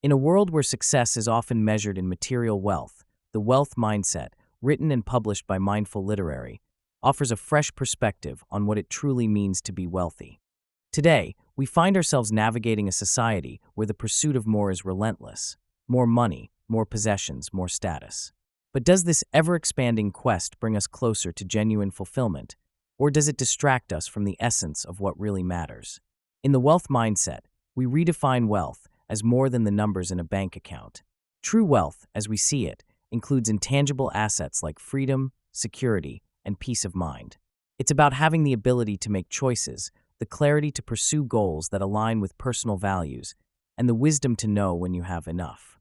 In a world where success is often measured in material wealth, the Wealth Mindset, written and published by Mindful Literary, offers a fresh perspective on what it truly means to be wealthy. Today, we find ourselves navigating a society where the pursuit of more is relentless. More money, more possessions, more status. But does this ever-expanding quest bring us closer to genuine fulfillment, or does it distract us from the essence of what really matters? In the Wealth Mindset, we redefine wealth as more than the numbers in a bank account. True wealth, as we see it, includes intangible assets like freedom, security, and peace of mind. It's about having the ability to make choices, the clarity to pursue goals that align with personal values, and the wisdom to know when you have enough.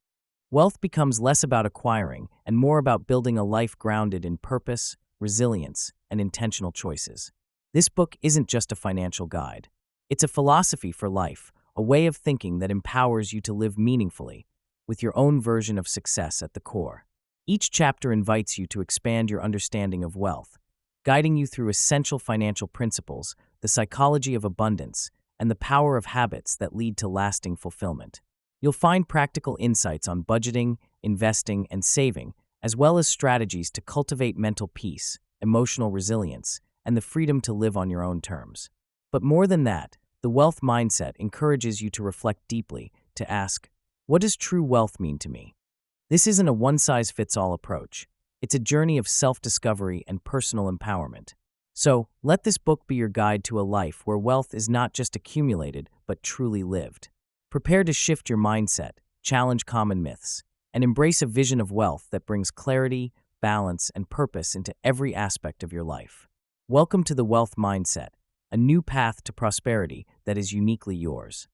Wealth becomes less about acquiring and more about building a life grounded in purpose, resilience, and intentional choices. This book isn't just a financial guide. It's a philosophy for life, a way of thinking that empowers you to live meaningfully, with your own version of success at the core. Each chapter invites you to expand your understanding of wealth, guiding you through essential financial principles, the psychology of abundance, and the power of habits that lead to lasting fulfillment. You'll find practical insights on budgeting, investing, and saving, as well as strategies to cultivate mental peace, emotional resilience, and the freedom to live on your own terms. But more than that, the Wealth Mindset encourages you to reflect deeply, to ask, what does true wealth mean to me? This isn't a one-size-fits-all approach. It's a journey of self-discovery and personal empowerment. So, let this book be your guide to a life where wealth is not just accumulated, but truly lived. Prepare to shift your mindset, challenge common myths, and embrace a vision of wealth that brings clarity, balance, and purpose into every aspect of your life. Welcome to the Wealth Mindset, a new path to prosperity that is uniquely yours.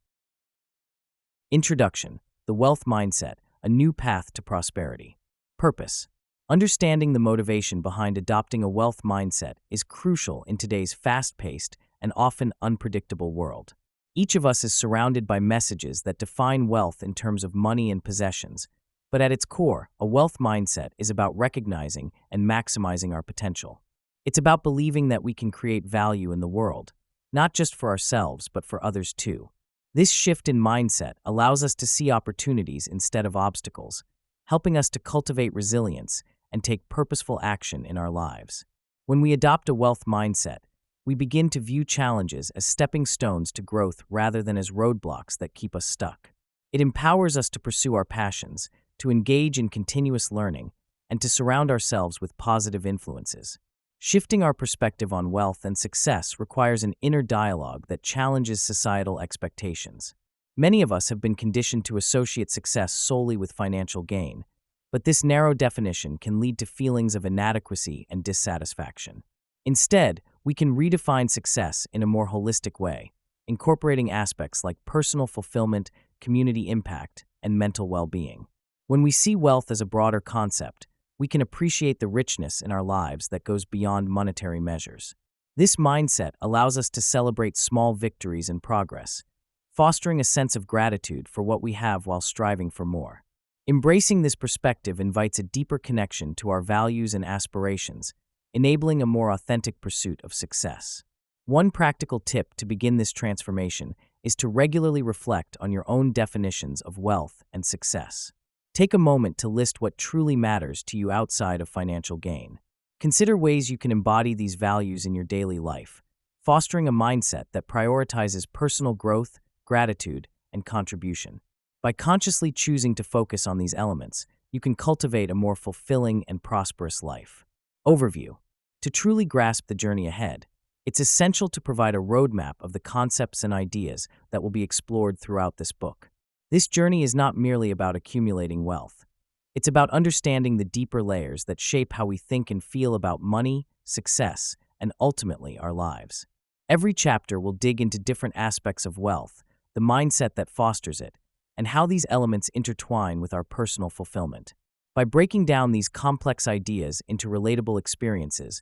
Introduction: The Wealth Mindset, a new path to prosperity. Purpose: understanding the motivation behind adopting a wealth mindset is crucial in today's fast-paced and often unpredictable world. Each of us is surrounded by messages that define wealth in terms of money and possessions, but at its core, a wealth mindset is about recognizing and maximizing our potential. It's about believing that we can create value in the world, not just for ourselves, but for others too. This shift in mindset allows us to see opportunities instead of obstacles, helping us to cultivate resilience and take purposeful action in our lives. When we adopt a wealth mindset, we begin to view challenges as stepping stones to growth rather than as roadblocks that keep us stuck. It empowers us to pursue our passions, to engage in continuous learning, and to surround ourselves with positive influences. Shifting our perspective on wealth and success requires an inner dialogue that challenges societal expectations. Many of us have been conditioned to associate success solely with financial gain, but this narrow definition can lead to feelings of inadequacy and dissatisfaction. Instead, we can redefine success in a more holistic way, incorporating aspects like personal fulfillment, community impact, and mental well-being. When we see wealth as a broader concept, we can appreciate the richness in our lives that goes beyond monetary measures. This mindset allows us to celebrate small victories and progress, fostering a sense of gratitude for what we have while striving for more. Embracing this perspective invites a deeper connection to our values and aspirations, enabling a more authentic pursuit of success. One practical tip to begin this transformation is to regularly reflect on your own definitions of wealth and success. Take a moment to list what truly matters to you outside of financial gain. Consider ways you can embody these values in your daily life, fostering a mindset that prioritizes personal growth, gratitude, and contribution. By consciously choosing to focus on these elements, you can cultivate a more fulfilling and prosperous life. Overview: to truly grasp the journey ahead, it's essential to provide a roadmap of the concepts and ideas that will be explored throughout this book. This journey is not merely about accumulating wealth. It's about understanding the deeper layers that shape how we think and feel about money, success, and ultimately our lives. Every chapter will dig into different aspects of wealth, the mindset that fosters it, and how these elements intertwine with our personal fulfillment. By breaking down these complex ideas into relatable experiences,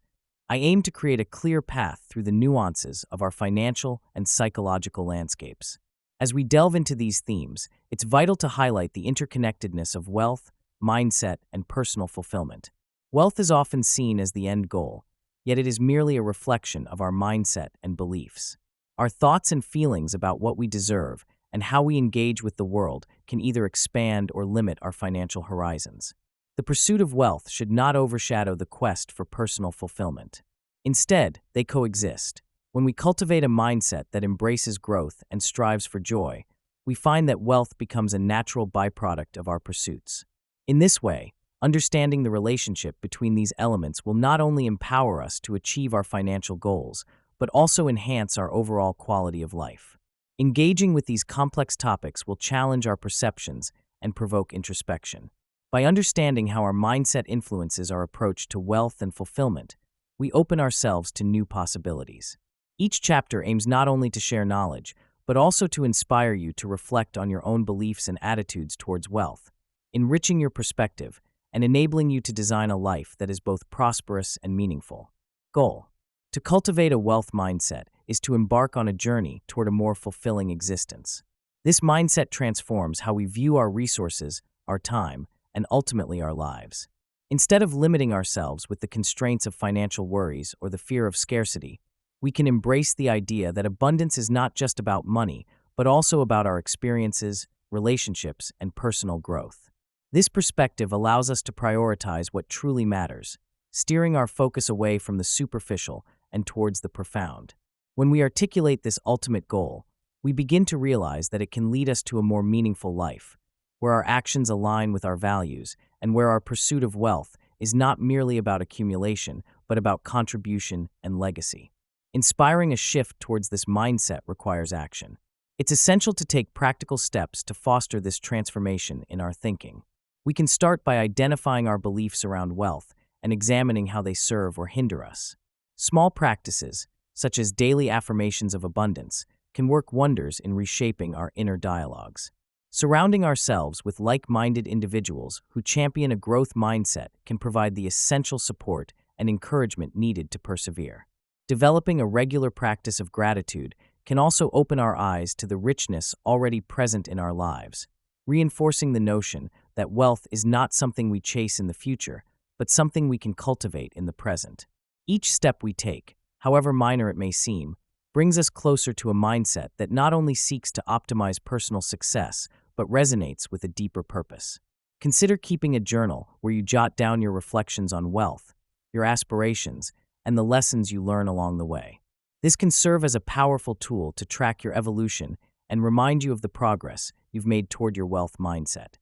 I aim to create a clear path through the nuances of our financial and psychological landscapes. As we delve into these themes, it's vital to highlight the interconnectedness of wealth, mindset, and personal fulfillment. Wealth is often seen as the end goal, yet it is merely a reflection of our mindset and beliefs. Our thoughts and feelings about what we deserve and how we engage with the world can either expand or limit our financial horizons. The pursuit of wealth should not overshadow the quest for personal fulfillment. Instead, they coexist. When we cultivate a mindset that embraces growth and strives for joy, we find that wealth becomes a natural byproduct of our pursuits. In this way, understanding the relationship between these elements will not only empower us to achieve our financial goals, but also enhance our overall quality of life. Engaging with these complex topics will challenge our perceptions and provoke introspection. By understanding how our mindset influences our approach to wealth and fulfillment, we open ourselves to new possibilities. Each chapter aims not only to share knowledge, but also to inspire you to reflect on your own beliefs and attitudes towards wealth, enriching your perspective and enabling you to design a life that is both prosperous and meaningful. Goal: to cultivate a wealth mindset is to embark on a journey toward a more fulfilling existence. This mindset transforms how we view our resources, our time, and ultimately our lives. Instead of limiting ourselves with the constraints of financial worries or the fear of scarcity, we can embrace the idea that abundance is not just about money, but also about our experiences, relationships, and personal growth. This perspective allows us to prioritize what truly matters, steering our focus away from the superficial and towards the profound. When we articulate this ultimate goal, we begin to realize that it can lead us to a more meaningful life, where our actions align with our values and where our pursuit of wealth is not merely about accumulation, but about contribution and legacy. Inspiring a shift towards this mindset requires action. It's essential to take practical steps to foster this transformation in our thinking. We can start by identifying our beliefs around wealth and examining how they serve or hinder us. Small practices, such as daily affirmations of abundance, can work wonders in reshaping our inner dialogues. Surrounding ourselves with like-minded individuals who champion a growth mindset can provide the essential support and encouragement needed to persevere. Developing a regular practice of gratitude can also open our eyes to the richness already present in our lives, reinforcing the notion that wealth is not something we chase in the future, but something we can cultivate in the present. Each step we take, however minor it may seem, brings us closer to a mindset that not only seeks to optimize personal success, but resonates with a deeper purpose. Consider keeping a journal where you jot down your reflections on wealth, your aspirations, and the lessons you learn along the way. This can serve as a powerful tool to track your evolution and remind you of the progress you've made toward your wealth mindset.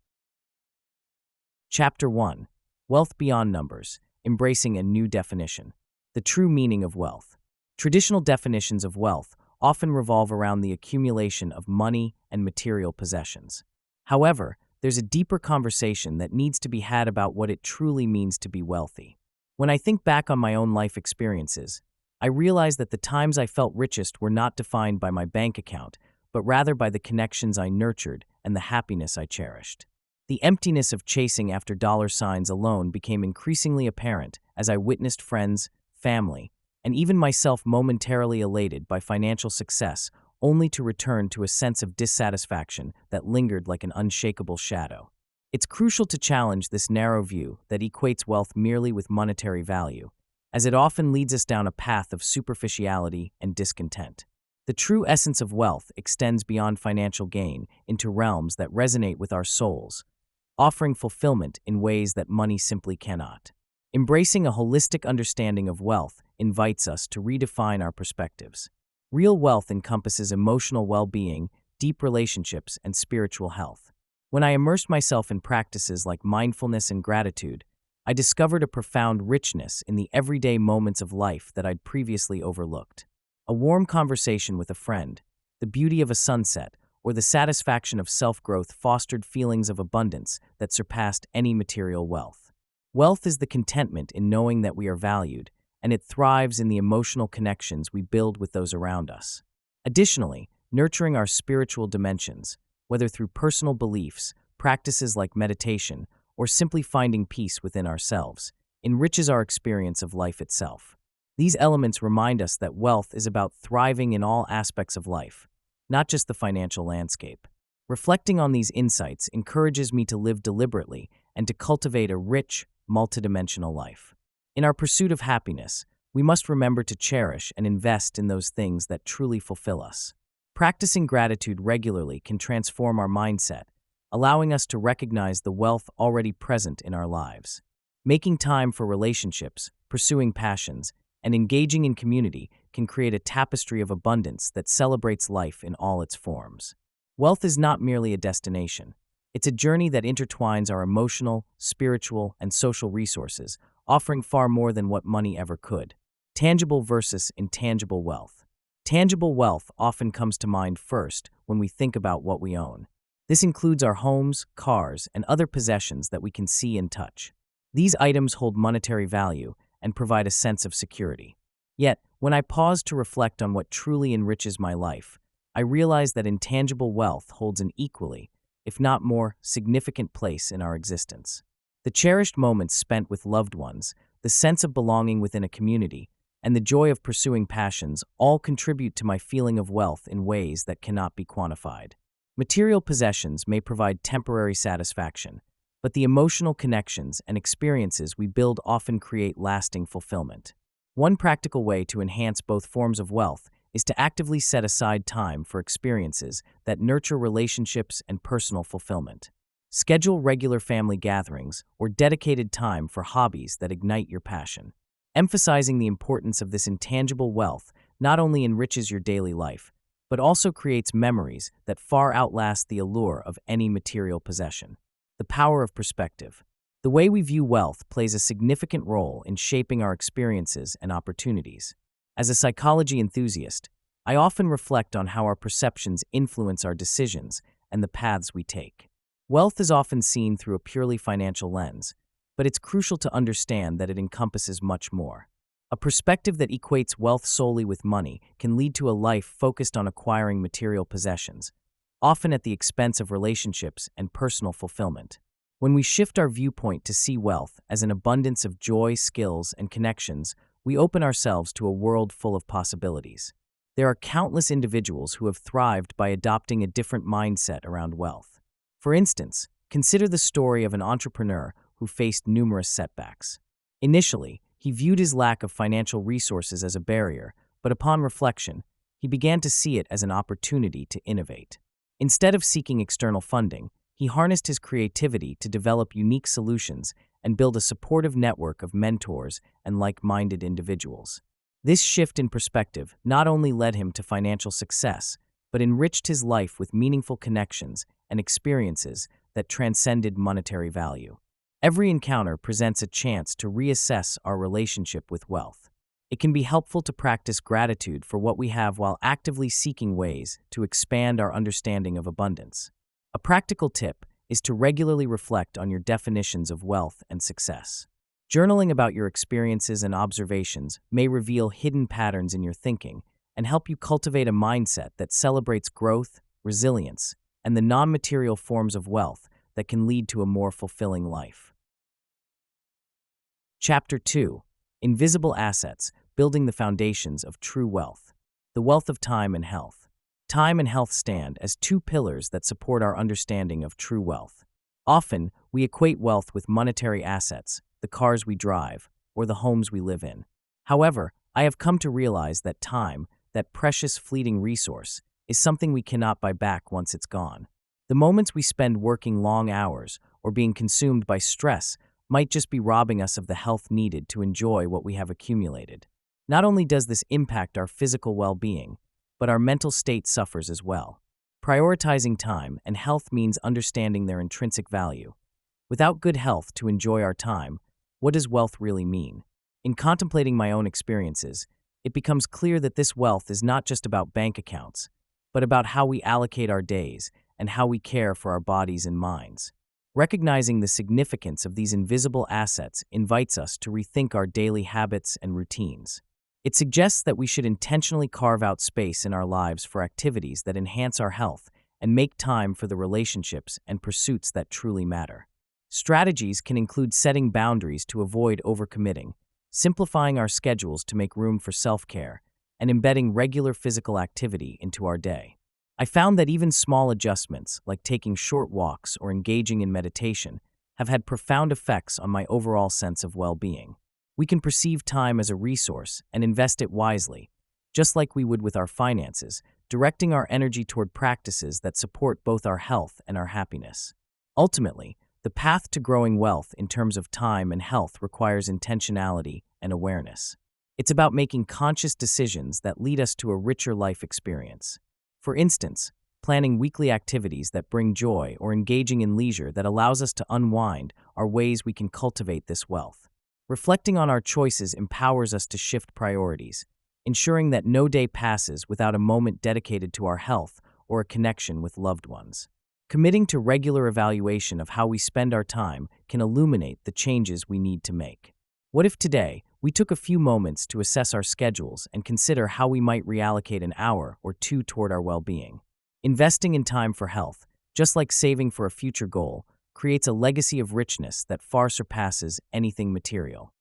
Chapter 1: Wealth Beyond Numbers, Embracing a New Definition. The True Meaning of Wealth. Traditional definitions of wealth often revolve around the accumulation of money and material possessions. However, there's a deeper conversation that needs to be had about what it truly means to be wealthy. When I think back on my own life experiences, I realize that the times I felt richest were not defined by my bank account, but rather by the connections I nurtured and the happiness I cherished. The emptiness of chasing after dollar signs alone became increasingly apparent as I witnessed friends, family, and even myself momentarily elated by financial success, only to return to a sense of dissatisfaction that lingered like an unshakable shadow. It's crucial to challenge this narrow view that equates wealth merely with monetary value, as it often leads us down a path of superficiality and discontent. The true essence of wealth extends beyond financial gain into realms that resonate with our souls, offering fulfillment in ways that money simply cannot. Embracing a holistic understanding of wealth invites us to redefine our perspectives. Real wealth encompasses emotional well-being, deep relationships, and spiritual health. When I immersed myself in practices like mindfulness and gratitude, I discovered a profound richness in the everyday moments of life that I'd previously overlooked. A warm conversation with a friend, the beauty of a sunset, or the satisfaction of self-growth fostered feelings of abundance that surpassed any material wealth. Wealth is the contentment in knowing that we are valued, and it thrives in the emotional connections we build with those around us. Additionally, nurturing our spiritual dimensions, whether through personal beliefs, practices like meditation, or simply finding peace within ourselves, enriches our experience of life itself. These elements remind us that wealth is about thriving in all aspects of life, not just the financial landscape. Reflecting on these insights encourages me to live deliberately and to cultivate a rich, multidimensional life. In our pursuit of happiness, we must remember to cherish and invest in those things that truly fulfill us. Practicing gratitude regularly can transform our mindset, allowing us to recognize the wealth already present in our lives. Making time for relationships, pursuing passions, and engaging in community can create a tapestry of abundance that celebrates life in all its forms. Wealth is not merely a destination. It's a journey that intertwines our emotional, spiritual, and social resources, offering far more than what money ever could. Tangible versus intangible wealth. Tangible wealth often comes to mind first when we think about what we own. This includes our homes, cars, and other possessions that we can see and touch. These items hold monetary value and provide a sense of security. Yet, when I pause to reflect on what truly enriches my life, I realize that intangible wealth holds an equally, if not more, significant place in our existence. The cherished moments spent with loved ones, the sense of belonging within a community, and the joy of pursuing passions all contribute to my feeling of wealth in ways that cannot be quantified. Material possessions may provide temporary satisfaction, but the emotional connections and experiences we build often create lasting fulfillment. One practical way to enhance both forms of wealth is to actively set aside time for experiences that nurture relationships and personal fulfillment. Schedule regular family gatherings or dedicated time for hobbies that ignite your passion. Emphasizing the importance of this intangible wealth not only enriches your daily life, but also creates memories that far outlast the allure of any material possession. The power of perspective. The way we view wealth plays a significant role in shaping our experiences and opportunities. As a psychology enthusiast, I often reflect on how our perceptions influence our decisions and the paths we take. Wealth is often seen through a purely financial lens, but it's crucial to understand that it encompasses much more. A perspective that equates wealth solely with money can lead to a life focused on acquiring material possessions, often at the expense of relationships and personal fulfillment. When we shift our viewpoint to see wealth as an abundance of joy, skills, and connections, we open ourselves to a world full of possibilities. There are countless individuals who have thrived by adopting a different mindset around wealth. For instance, consider the story of an entrepreneur who faced numerous setbacks. Initially, he viewed his lack of financial resources as a barrier, but upon reflection, he began to see it as an opportunity to innovate. Instead of seeking external funding, he harnessed his creativity to develop unique solutions and build a supportive network of mentors and like-minded individuals. This shift in perspective not only led him to financial success, but enriched his life with meaningful connections and experiences that transcended monetary value. Every encounter presents a chance to reassess our relationship with wealth. It can be helpful to practice gratitude for what we have while actively seeking ways to expand our understanding of abundance. A practical tip is to regularly reflect on your definitions of wealth and success. Journaling about your experiences and observations may reveal hidden patterns in your thinking and help you cultivate a mindset that celebrates growth, resilience, and the non-material forms of wealth that can lead to a more fulfilling life. Chapter 2. Invisible Assets, Building the Foundations of True Wealth. The wealth of time and health. Time and health stand as two pillars that support our understanding of true wealth. Often, we equate wealth with monetary assets, the cars we drive, or the homes we live in. However, I have come to realize that time, that precious fleeting resource, is something we cannot buy back once it's gone. The moments we spend working long hours or being consumed by stress might just be robbing us of the health needed to enjoy what we have accumulated. Not only does this impact our physical well-being, but our mental state suffers as well. Prioritizing time and health means understanding their intrinsic value. Without good health to enjoy our time, what does wealth really mean? In contemplating my own experiences, it becomes clear that this wealth is not just about bank accounts, but about how we allocate our days and how we care for our bodies and minds. Recognizing the significance of these invisible assets invites us to rethink our daily habits and routines. It suggests that we should intentionally carve out space in our lives for activities that enhance our health and make time for the relationships and pursuits that truly matter. Strategies can include setting boundaries to avoid overcommitting, simplifying our schedules to make room for self-care, and embedding regular physical activity into our day. I found that even small adjustments, like taking short walks or engaging in meditation, have had profound effects on my overall sense of well-being. We can perceive time as a resource and invest it wisely, just like we would with our finances, directing our energy toward practices that support both our health and our happiness. Ultimately, the path to growing wealth in terms of time and health requires intentionality and awareness. It's about making conscious decisions that lead us to a richer life experience. For instance, planning weekly activities that bring joy or engaging in leisure that allows us to unwind are ways we can cultivate this wealth. Reflecting on our choices empowers us to shift priorities, ensuring that no day passes without a moment dedicated to our health or a connection with loved ones. Committing to regular evaluation of how we spend our time can illuminate the changes we need to make. What if today we took a few moments to assess our schedules and consider how we might reallocate an hour or two toward our well-being? Investing in time for health, just like saving for a future goal, creates a legacy of richness that far surpasses anything material.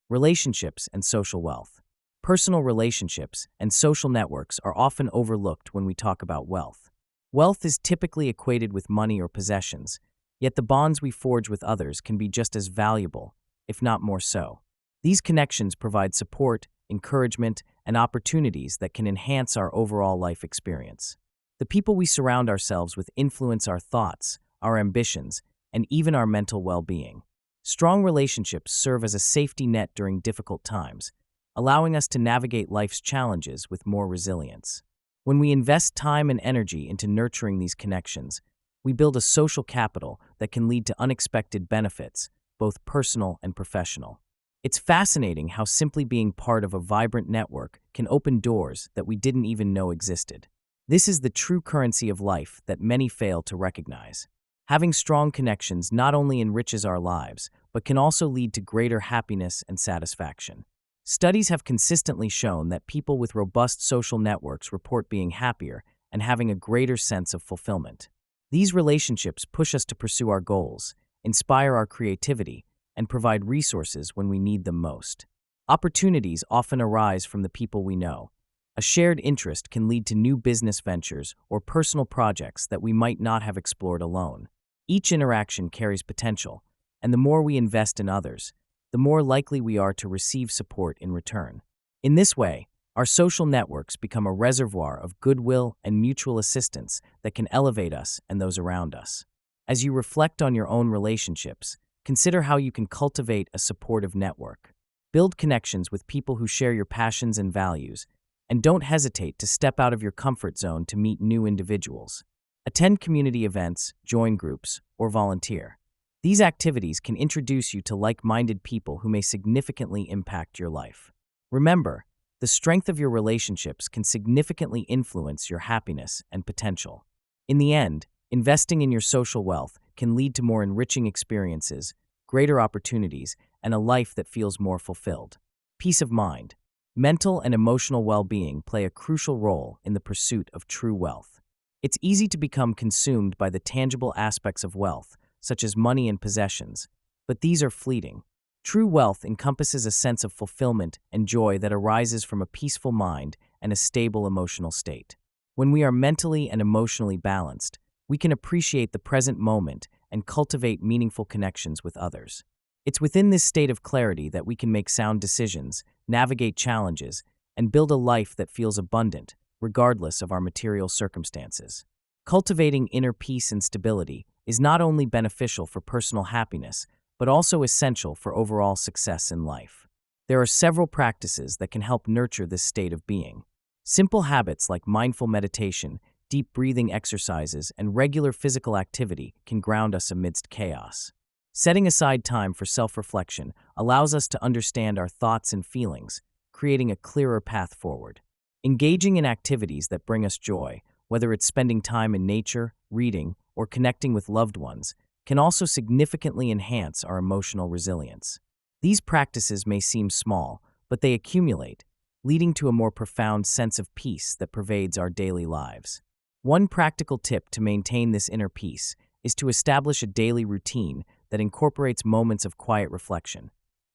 Relationships and social wealth. Personal relationships and social networks are often overlooked when we talk about wealth. Wealth is typically equated with money or possessions, yet the bonds we forge with others can be just as valuable, if not more so. These connections provide support, encouragement, and opportunities that can enhance our overall life experience. The people we surround ourselves with influence our thoughts, our ambitions, and even our mental well-being. Strong relationships serve as a safety net during difficult times, allowing us to navigate life's challenges with more resilience. When we invest time and energy into nurturing these connections, we build a social capital that can lead to unexpected benefits, both personal and professional. It's fascinating how simply being part of a vibrant network can open doors that we didn't even know existed. This is the true currency of life that many fail to recognize. Having strong connections not only enriches our lives, but can also lead to greater happiness and satisfaction. Studies have consistently shown that people with robust social networks report being happier and having a greater sense of fulfillment. These relationships push us to pursue our goals, inspire our creativity, and provide resources when we need them most. Opportunities often arise from the people we know. A shared interest can lead to new business ventures or personal projects that we might not have explored alone. Each interaction carries potential, and the more we invest in others, the more likely we are to receive support in return. In this way, our social networks become a reservoir of goodwill and mutual assistance that can elevate us and those around us. As you reflect on your own relationships, consider how you can cultivate a supportive network. Build connections with people who share your passions and values, and don't hesitate to step out of your comfort zone to meet new individuals. Attend community events, join groups, or volunteer. These activities can introduce you to like-minded people who may significantly impact your life. Remember, the strength of your relationships can significantly influence your happiness and potential. In the end, investing in your social wealth can lead to more enriching experiences, greater opportunities, and a life that feels more fulfilled. Peace of mind. Mental and emotional well-being play a crucial role in the pursuit of true wealth. It's easy to become consumed by the tangible aspects of wealth, such as money and possessions, but these are fleeting. True wealth encompasses a sense of fulfillment and joy that arises from a peaceful mind and a stable emotional state. When we are mentally and emotionally balanced, we can appreciate the present moment and cultivate meaningful connections with others. It's within this state of clarity that we can make sound decisions, navigate challenges, and build a life that feels abundant, regardless of our material circumstances. Cultivating inner peace and stability is not only beneficial for personal happiness, but also essential for overall success in life. There are several practices that can help nurture this state of being. Simple habits like mindful meditation, deep breathing exercises, and regular physical activity can ground us amidst chaos. Setting aside time for self-reflection allows us to understand our thoughts and feelings, creating a clearer path forward. Engaging in activities that bring us joy, whether it's spending time in nature, reading, or connecting with loved ones, can also significantly enhance our emotional resilience. These practices may seem small, but they accumulate, leading to a more profound sense of peace that pervades our daily lives. One practical tip to maintain this inner peace is to establish a daily routine that incorporates moments of quiet reflection,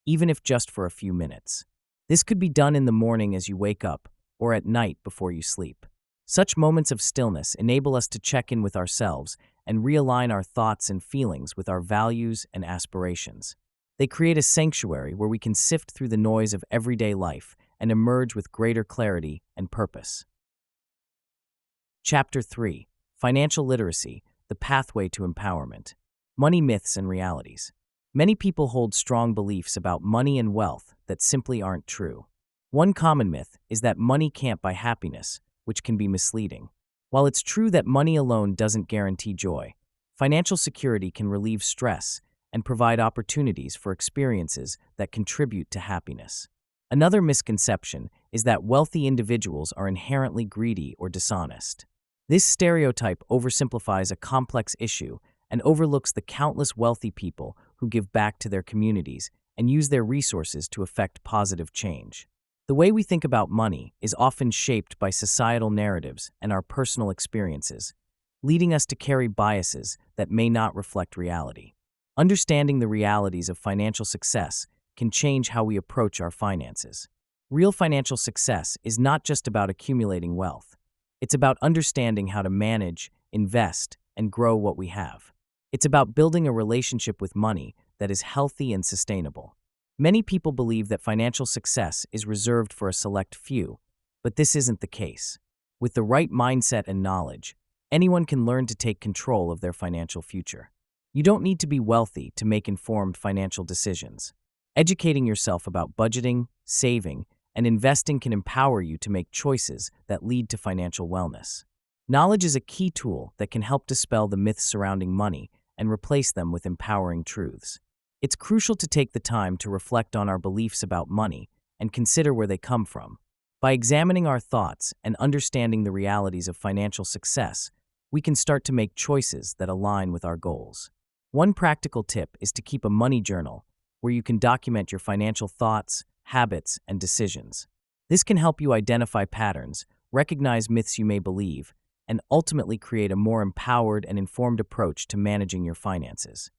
even if just for a few minutes. This could be done in the morning as you wake up, or at night before you sleep. Such moments of stillness enable us to check in with ourselves and realign our thoughts and feelings with our values and aspirations. They create a sanctuary where we can sift through the noise of everyday life and emerge with greater clarity and purpose. Chapter 3: Financial Literacy, the Pathway to Empowerment. Money Myths and Realities. Many people hold strong beliefs about money and wealth that simply aren't true. One common myth is that money can't buy happiness, which can be misleading. While it's true that money alone doesn't guarantee joy, financial security can relieve stress and provide opportunities for experiences that contribute to happiness. Another misconception is that wealthy individuals are inherently greedy or dishonest. This stereotype oversimplifies a complex issue and overlooks the countless wealthy people who give back to their communities and use their resources to effect positive change. The way we think about money is often shaped by societal narratives and our personal experiences, leading us to carry biases that may not reflect reality. Understanding the realities of financial success can change how we approach our finances. Real financial success is not just about accumulating wealth. It's about understanding how to manage, invest, and grow what we have. It's about building a relationship with money that is healthy and sustainable. Many people believe that financial success is reserved for a select few, but this isn't the case. With the right mindset and knowledge, anyone can learn to take control of their financial future. You don't need to be wealthy to make informed financial decisions. Educating yourself about budgeting, saving, and investing can empower you to make choices that lead to financial wellness. Knowledge is a key tool that can help dispel the myths surrounding money and replace them with empowering truths. It's crucial to take the time to reflect on our beliefs about money and consider where they come from. By examining our thoughts and understanding the realities of financial success, we can start to make choices that align with our goals. One practical tip is to keep a money journal where you can document your financial thoughts, habits, and decisions. This can help you identify patterns, recognize myths you may believe, and ultimately create a more empowered and informed approach to managing your finances.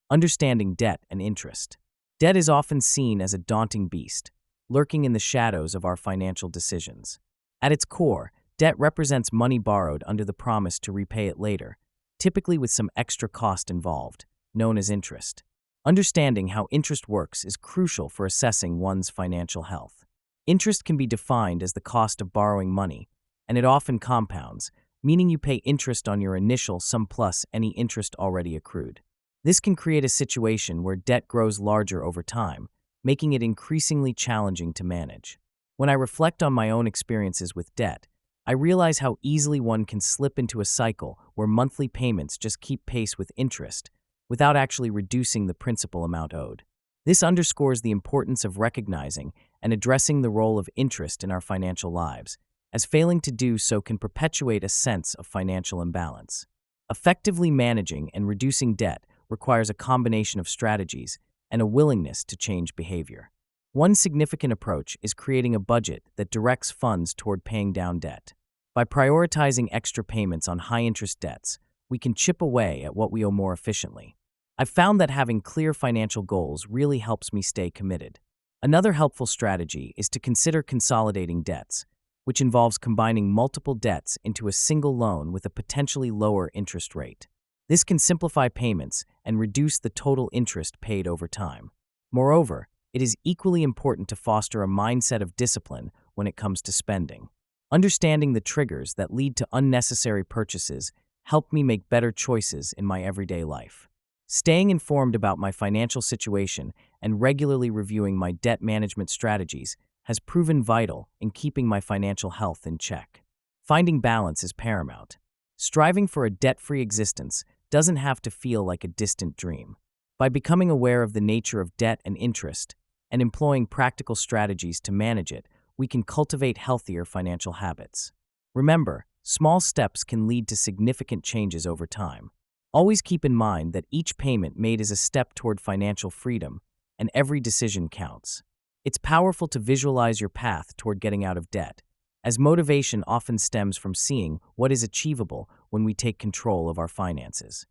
Understanding debt and interest. Debt is often seen as a daunting beast, lurking in the shadows of our financial decisions. At its core, debt represents money borrowed under the promise to repay it later, typically with some extra cost involved, known as interest. Understanding how interest works is crucial for assessing one's financial health. Interest can be defined as the cost of borrowing money, and it often compounds, meaning you pay interest on your initial sum plus any interest already accrued. This can create a situation where debt grows larger over time, making it increasingly challenging to manage. When I reflect on my own experiences with debt, I realize how easily one can slip into a cycle where monthly payments just keep pace with interest, without actually reducing the principal amount owed. This underscores the importance of recognizing and addressing the role of interest in our financial lives, as failing to do so can perpetuate a sense of financial imbalance. Effectively managing and reducing debt requires a combination of strategies and a willingness to change behavior. One significant approach is creating a budget that directs funds toward paying down debt. By prioritizing extra payments on high-interest debts, we can chip away at what we owe more efficiently. I've found that having clear financial goals really helps me stay committed. Another helpful strategy is to consider consolidating debts, which involves combining multiple debts into a single loan with a potentially lower interest rate. This can simplify payments and reduce the total interest paid over time. Moreover, it is equally important to foster a mindset of discipline when it comes to spending. Understanding the triggers that lead to unnecessary purchases help me make better choices in my everyday life. Staying informed about my financial situation and regularly reviewing my debt management strategies has proven vital in keeping my financial health in check. Finding balance is paramount. Striving for a debt-free existence doesn't have to feel like a distant dream. By becoming aware of the nature of debt and interest and employing practical strategies to manage it, we can cultivate healthier financial habits. Remember, small steps can lead to significant changes over time. Always keep in mind that each payment made is a step toward financial freedom, and every decision counts. It's powerful to visualize your path toward getting out of debt, as motivation often stems from seeing what is achievable when we take control of our finances.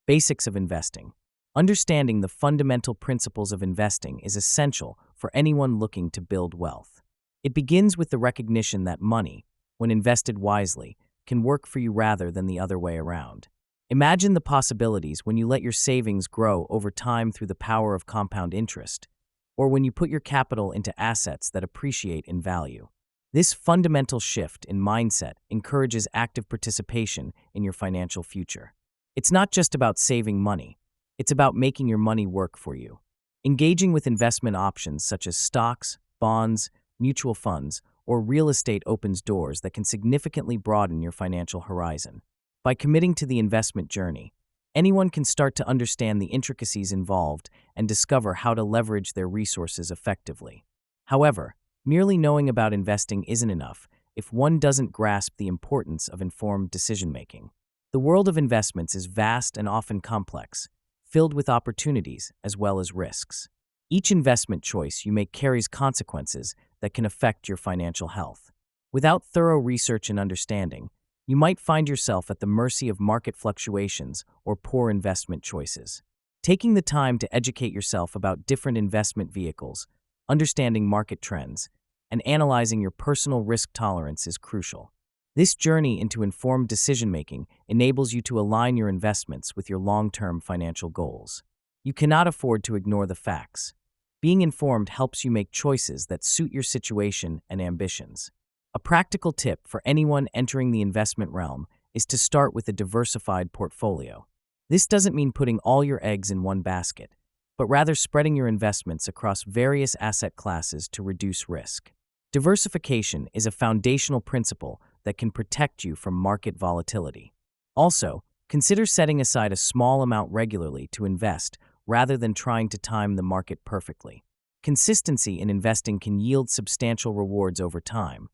Basics of investing. Understanding the fundamental principles of investing is essential for anyone looking to build wealth. It begins with the recognition that money, when invested wisely, can work for you rather than the other way around. Imagine the possibilities when you let your savings grow over time through the power of compound interest, or when you put your capital into assets that appreciate in value. This fundamental shift in mindset encourages active participation in your financial future. It's not just about saving money, it's about making your money work for you. Engaging with investment options such as stocks, bonds, mutual funds, or real estate opens doors that can significantly broaden your financial horizon. By committing to the investment journey, anyone can start to understand the intricacies involved and discover how to leverage their resources effectively. However, merely knowing about investing isn't enough if one doesn't grasp the importance of informed decision-making. The world of investments is vast and often complex, filled with opportunities as well as risks. Each investment choice you make carries consequences that can affect your financial health. Without thorough research and understanding, you might find yourself at the mercy of market fluctuations or poor investment choices. Taking the time to educate yourself about different investment vehicles, understanding market trends, and analyzing your personal risk tolerance is crucial. This journey into informed decision-making enables you to align your investments with your long-term financial goals. You cannot afford to ignore the facts. Being informed helps you make choices that suit your situation and ambitions. A practical tip for anyone entering the investment realm is to start with a diversified portfolio. This doesn't mean putting all your eggs in one basket, but rather spreading your investments across various asset classes to reduce risk. Diversification is a foundational principle that can protect you from market volatility. Also, consider setting aside a small amount regularly to invest rather than trying to time the market perfectly. Consistency in investing can yield substantial rewards over time,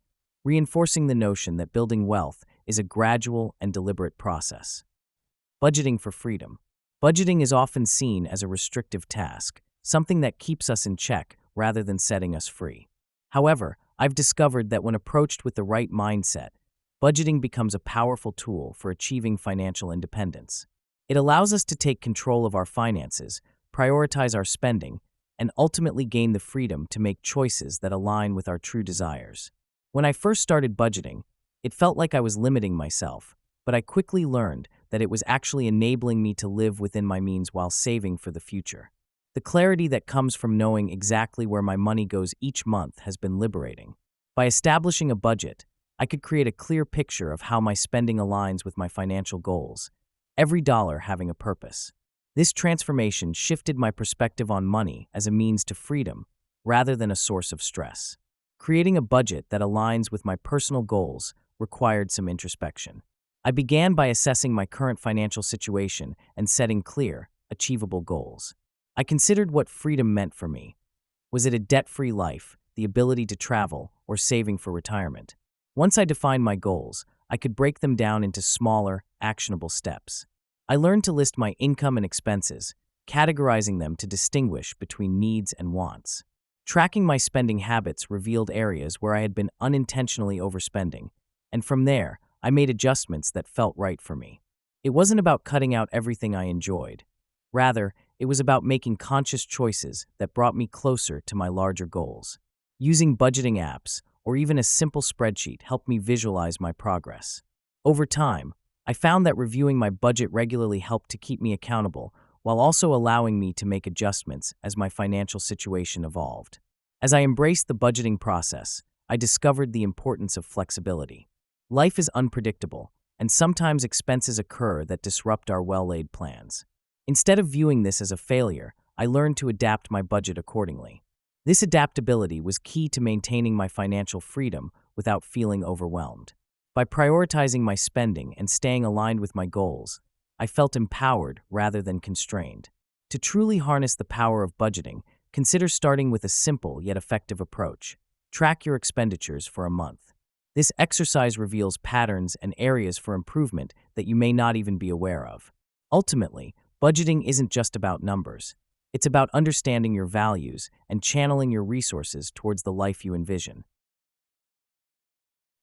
reinforcing the notion that building wealth is a gradual and deliberate process. Budgeting for freedom. Budgeting is often seen as a restrictive task, something that keeps us in check rather than setting us free. However, I've discovered that when approached with the right mindset, budgeting becomes a powerful tool for achieving financial independence. It allows us to take control of our finances, prioritize our spending, and ultimately gain the freedom to make choices that align with our true desires. When I first started budgeting, it felt like I was limiting myself, but I quickly learned that it was actually enabling me to live within my means while saving for the future. The clarity that comes from knowing exactly where my money goes each month has been liberating. By establishing a budget, I could create a clear picture of how my spending aligns with my financial goals, every dollar having a purpose. This transformation shifted my perspective on money as a means to freedom rather than a source of stress. Creating a budget that aligns with my personal goals required some introspection. I began by assessing my current financial situation and setting clear, achievable goals. I considered what freedom meant for me. Was it a debt-free life, the ability to travel, or saving for retirement? Once I defined my goals, I could break them down into smaller, actionable steps. I learned to list my income and expenses, categorizing them to distinguish between needs and wants. Tracking my spending habits revealed areas where I had been unintentionally overspending, and from there, I made adjustments that felt right for me. It wasn't about cutting out everything I enjoyed. Rather, it was about making conscious choices that brought me closer to my larger goals. Using budgeting apps, or even a simple spreadsheet, helped me visualize my progress. Over time, I found that reviewing my budget regularly helped to keep me accountable, while also allowing me to make adjustments as my financial situation evolved. As I embraced the budgeting process, I discovered the importance of flexibility. Life is unpredictable, and sometimes expenses occur that disrupt our well-laid plans. Instead of viewing this as a failure, I learned to adapt my budget accordingly. This adaptability was key to maintaining my financial freedom without feeling overwhelmed. By prioritizing my spending and staying aligned with my goals, I felt empowered rather than constrained. To truly harness the power of budgeting, consider starting with a simple yet effective approach. Track your expenditures for a month. This exercise reveals patterns and areas for improvement that you may not even be aware of. Ultimately, budgeting isn't just about numbers. It's about understanding your values and channeling your resources towards the life you envision.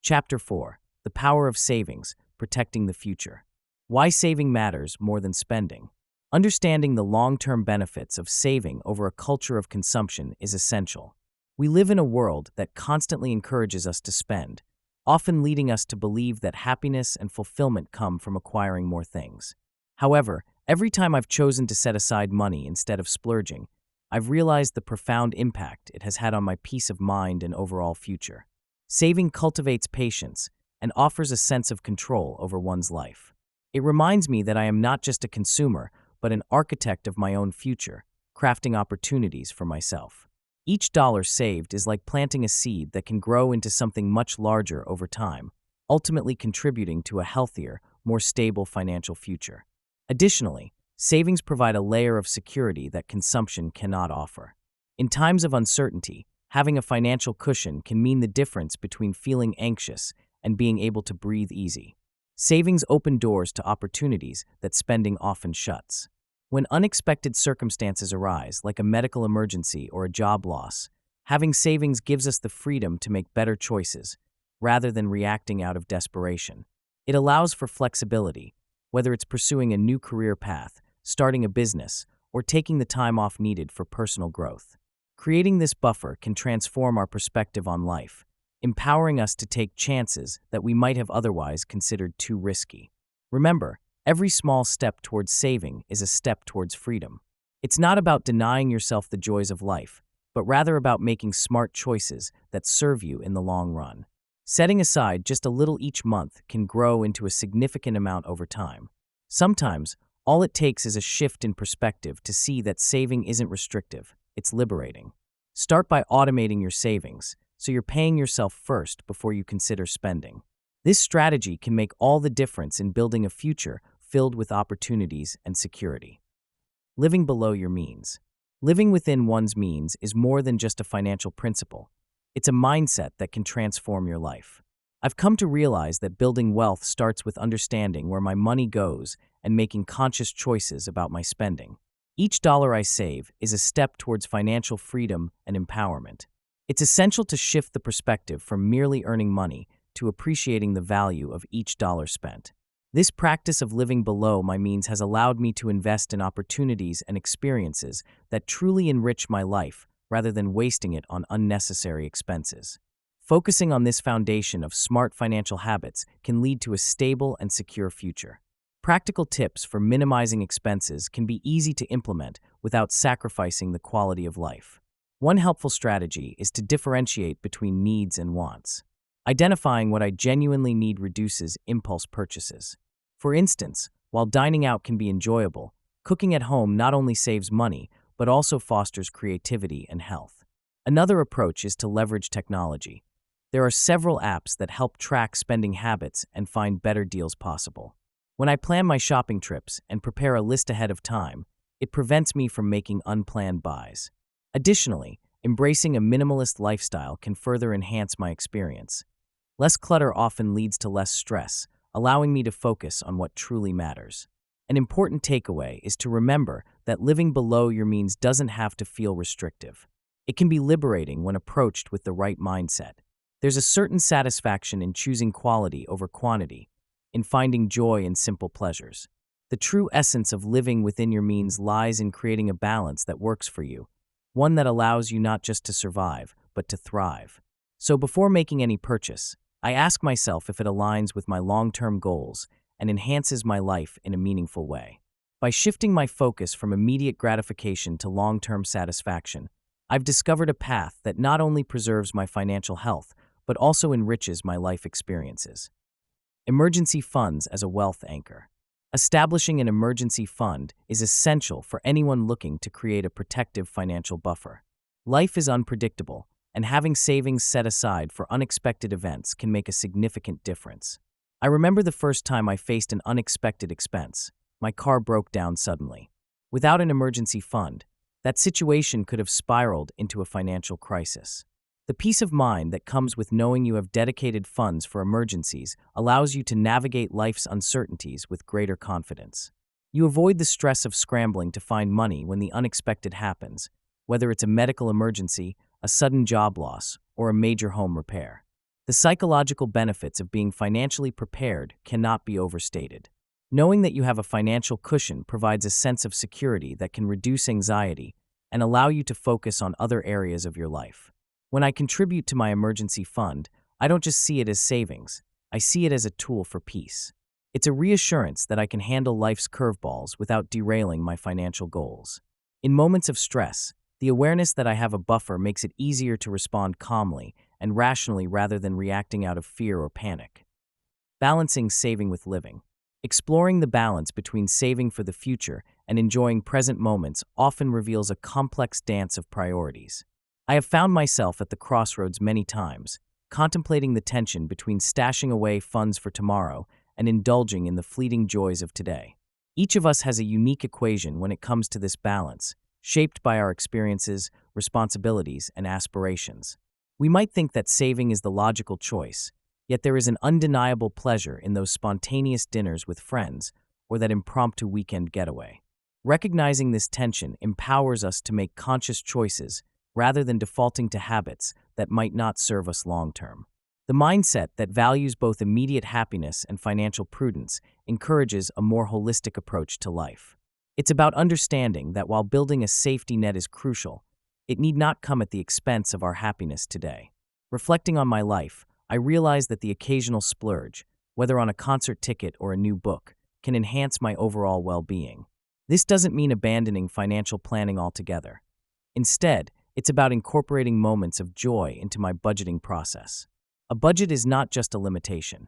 Chapter 4. The Power of Savings, Protecting the Future. Why saving matters more than spending. Understanding the long-term benefits of saving over a culture of consumption is essential. We live in a world that constantly encourages us to spend, often leading us to believe that happiness and fulfillment come from acquiring more things. However, every time I've chosen to set aside money instead of splurging, I've realized the profound impact it has had on my peace of mind and overall future. Saving cultivates patience and offers a sense of control over one's life. It reminds me that I am not just a consumer, but an architect of my own future, crafting opportunities for myself. Each dollar saved is like planting a seed that can grow into something much larger over time, ultimately contributing to a healthier, more stable financial future. Additionally, savings provide a layer of security that consumption cannot offer. In times of uncertainty, having a financial cushion can mean the difference between feeling anxious and being able to breathe easy. Savings open doors to opportunities that spending often shuts. When unexpected circumstances arise, like a medical emergency or a job loss, having savings gives us the freedom to make better choices, rather than reacting out of desperation. It allows for flexibility, whether it's pursuing a new career path, starting a business, or taking the time off needed for personal growth. Creating this buffer can transform our perspective on life, empowering us to take chances that we might have otherwise considered too risky. Remember, every small step towards saving is a step towards freedom. It's not about denying yourself the joys of life, but rather about making smart choices that serve you in the long run. Setting aside just a little each month can grow into a significant amount over time. Sometimes, all it takes is a shift in perspective to see that saving isn't restrictive, it's liberating. Start by automating your savings, so you're paying yourself first before you consider spending. This strategy can make all the difference in building a future filled with opportunities and security. Living below your means. Living within one's means is more than just a financial principle. It's a mindset that can transform your life. I've come to realize that building wealth starts with understanding where my money goes and making conscious choices about my spending. Each dollar I save is a step towards financial freedom and empowerment. It's essential to shift the perspective from merely earning money to appreciating the value of each dollar spent. This practice of living below my means has allowed me to invest in opportunities and experiences that truly enrich my life rather than wasting it on unnecessary expenses. Focusing on this foundation of smart financial habits can lead to a stable and secure future. Practical tips for minimizing expenses can be easy to implement without sacrificing the quality of life. One helpful strategy is to differentiate between needs and wants. Identifying what I genuinely need reduces impulse purchases. For instance, while dining out can be enjoyable, cooking at home not only saves money, but also fosters creativity and health. Another approach is to leverage technology. There are several apps that help track spending habits and find better deals possible. When I plan my shopping trips and prepare a list ahead of time, it prevents me from making unplanned buys. Additionally, embracing a minimalist lifestyle can further enhance my experience. Less clutter often leads to less stress, allowing me to focus on what truly matters. An important takeaway is to remember that living below your means doesn't have to feel restrictive. It can be liberating when approached with the right mindset. There's a certain satisfaction in choosing quality over quantity, in finding joy in simple pleasures. The true essence of living within your means lies in creating a balance that works for you, one that allows you not just to survive, but to thrive. So before making any purchase, I ask myself if it aligns with my long-term goals and enhances my life in a meaningful way. By shifting my focus from immediate gratification to long-term satisfaction, I've discovered a path that not only preserves my financial health, but also enriches my life experiences. Emergency funds as a wealth anchor. Establishing an emergency fund is essential for anyone looking to create a protective financial buffer. Life is unpredictable, and having savings set aside for unexpected events can make a significant difference. I remember the first time I faced an unexpected expense. My car broke down suddenly. Without an emergency fund, that situation could have spiraled into a financial crisis. The peace of mind that comes with knowing you have dedicated funds for emergencies allows you to navigate life's uncertainties with greater confidence. You avoid the stress of scrambling to find money when the unexpected happens, whether it's a medical emergency, a sudden job loss, or a major home repair. The psychological benefits of being financially prepared cannot be overstated. Knowing that you have a financial cushion provides a sense of security that can reduce anxiety and allow you to focus on other areas of your life. When I contribute to my emergency fund, I don't just see it as savings, I see it as a tool for peace. It's a reassurance that I can handle life's curveballs without derailing my financial goals. In moments of stress, the awareness that I have a buffer makes it easier to respond calmly and rationally rather than reacting out of fear or panic. Balancing saving with living. Exploring the balance between saving for the future and enjoying present moments often reveals a complex dance of priorities. I have found myself at the crossroads many times, contemplating the tension between stashing away funds for tomorrow and indulging in the fleeting joys of today. Each of us has a unique equation when it comes to this balance, shaped by our experiences, responsibilities, and aspirations. We might think that saving is the logical choice, yet there is an undeniable pleasure in those spontaneous dinners with friends or that impromptu weekend getaway. Recognizing this tension empowers us to make conscious choices rather than defaulting to habits that might not serve us long-term. The mindset that values both immediate happiness and financial prudence encourages a more holistic approach to life. It's about understanding that while building a safety net is crucial, it need not come at the expense of our happiness today. Reflecting on my life, I realize that the occasional splurge, whether on a concert ticket or a new book, can enhance my overall well-being. This doesn't mean abandoning financial planning altogether. Instead, it's about incorporating moments of joy into my budgeting process. A budget is not just a limitation.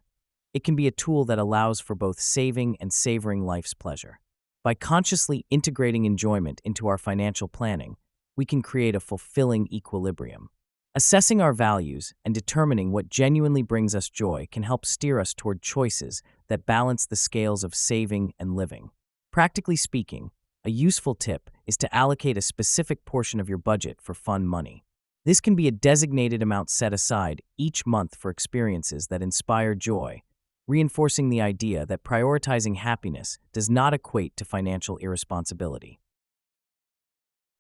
It can be a tool that allows for both saving and savoring life's pleasure. By consciously integrating enjoyment into our financial planning, we can create a fulfilling equilibrium. Assessing our values and determining what genuinely brings us joy can help steer us toward choices that balance the scales of saving and living. Practically speaking, a useful tip is to allocate a specific portion of your budget for fun money. This can be a designated amount set aside each month for experiences that inspire joy, reinforcing the idea that prioritizing happiness does not equate to financial irresponsibility.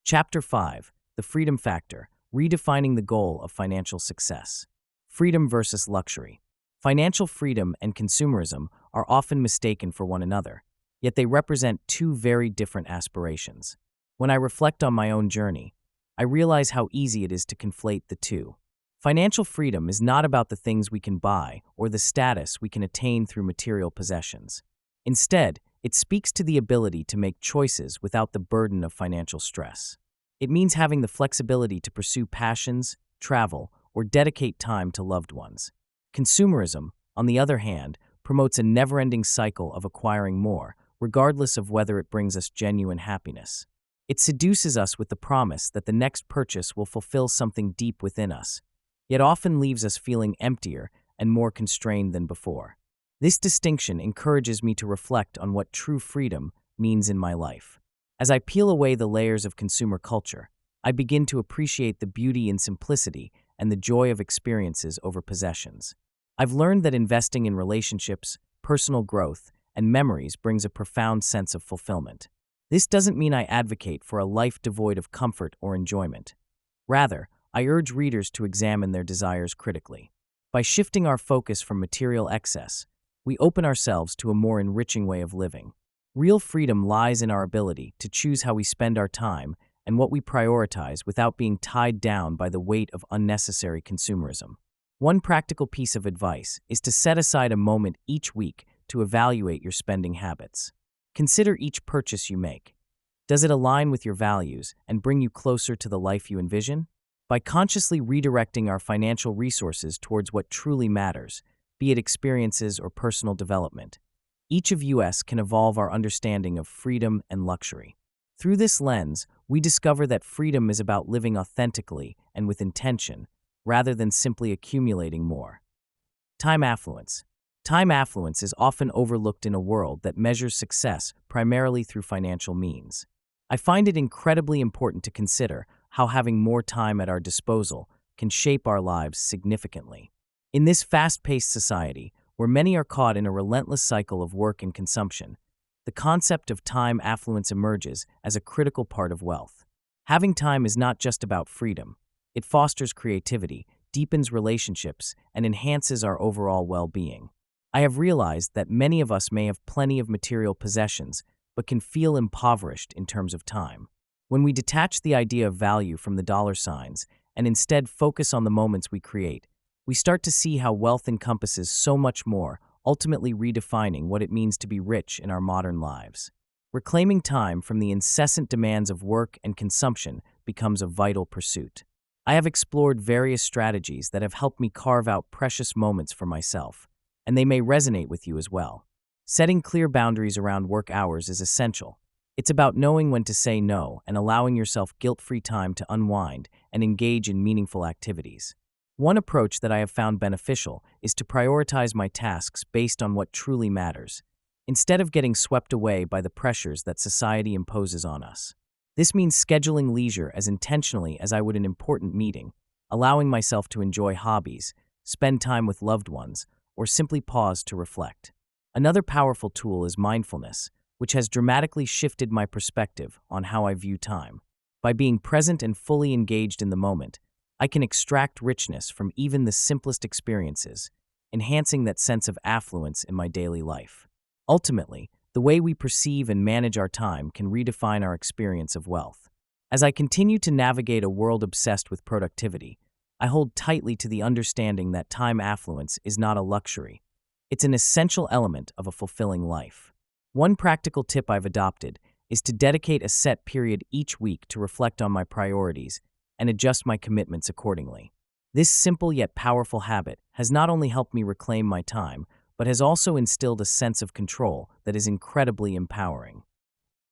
Chapter 5: The Freedom Factor: Redefining the Goal of Financial Success. Freedom versus luxury. Financial freedom and consumerism are often mistaken for one another, yet they represent two very different aspirations. When I reflect on my own journey, I realize how easy it is to conflate the two. Financial freedom is not about the things we can buy or the status we can attain through material possessions. Instead, it speaks to the ability to make choices without the burden of financial stress. It means having the flexibility to pursue passions, travel, or dedicate time to loved ones. Consumerism, on the other hand, promotes a never-ending cycle of acquiring more, regardless of whether it brings us genuine happiness. It seduces us with the promise that the next purchase will fulfill something deep within us, yet often leaves us feeling emptier and more constrained than before. This distinction encourages me to reflect on what true freedom means in my life. As I peel away the layers of consumer culture, I begin to appreciate the beauty in simplicity and the joy of experiences over possessions. I've learned that investing in relationships, personal growth, and memories brings a profound sense of fulfillment. This doesn't mean I advocate for a life devoid of comfort or enjoyment. Rather, I urge readers to examine their desires critically. By shifting our focus from material excess, we open ourselves to a more enriching way of living. Real freedom lies in our ability to choose how we spend our time and what we prioritize without being tied down by the weight of unnecessary consumerism. One practical piece of advice is to set aside a moment each week to evaluate your spending habits. Consider each purchase you make. Does it align with your values and bring you closer to the life you envision? By consciously redirecting our financial resources towards what truly matters, be it experiences or personal development, each of us can evolve our understanding of freedom and luxury. Through this lens, we discover that freedom is about living authentically and with intention, rather than simply accumulating more. Time affluence. Time affluence is often overlooked in a world that measures success primarily through financial means. I find it incredibly important to consider how having more time at our disposal can shape our lives significantly. In this fast-paced society, where many are caught in a relentless cycle of work and consumption, the concept of time affluence emerges as a critical part of wealth. Having time is not just about freedom. It fosters creativity, deepens relationships, and enhances our overall well-being. I have realized that many of us may have plenty of material possessions, but can feel impoverished in terms of time. When we detach the idea of value from the dollar signs and instead focus on the moments we create, we start to see how wealth encompasses so much more, ultimately redefining what it means to be rich in our modern lives. Reclaiming time from the incessant demands of work and consumption becomes a vital pursuit. I have explored various strategies that have helped me carve out precious moments for myself, and they may resonate with you as well. Setting clear boundaries around work hours is essential. It's about knowing when to say no and allowing yourself guilt-free time to unwind and engage in meaningful activities. One approach that I have found beneficial is to prioritize my tasks based on what truly matters, instead of getting swept away by the pressures that society imposes on us. This means scheduling leisure as intentionally as I would an important meeting, allowing myself to enjoy hobbies, spend time with loved ones, or simply pause to reflect. Another powerful tool is mindfulness, which has dramatically shifted my perspective on how I view time. By being present and fully engaged in the moment, I can extract richness from even the simplest experiences, enhancing that sense of affluence in my daily life. Ultimately, the way we perceive and manage our time can redefine our experience of wealth. As I continue to navigate a world obsessed with productivity, I hold tightly to the understanding that time affluence is not a luxury. It's an essential element of a fulfilling life. One practical tip I've adopted is to dedicate a set period each week to reflect on my priorities and adjust my commitments accordingly. This simple yet powerful habit has not only helped me reclaim my time, but has also instilled a sense of control that is incredibly empowering.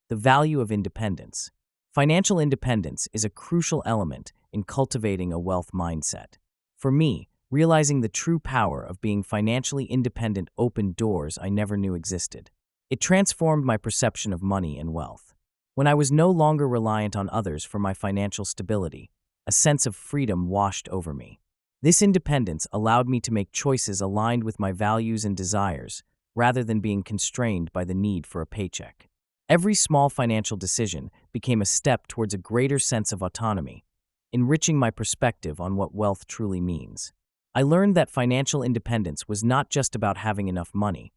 The value of independence. Financial independence is a crucial element in cultivating a wealth mindset. For me, realizing the true power of being financially independent opened doors I never knew existed. It transformed my perception of money and wealth. When I was no longer reliant on others for my financial stability, a sense of freedom washed over me. This independence allowed me to make choices aligned with my values and desires, rather than being constrained by the need for a paycheck. Every small financial decision became a step towards a greater sense of autonomy, enriching my perspective on what wealth truly means. I learned that financial independence was not just about having enough money.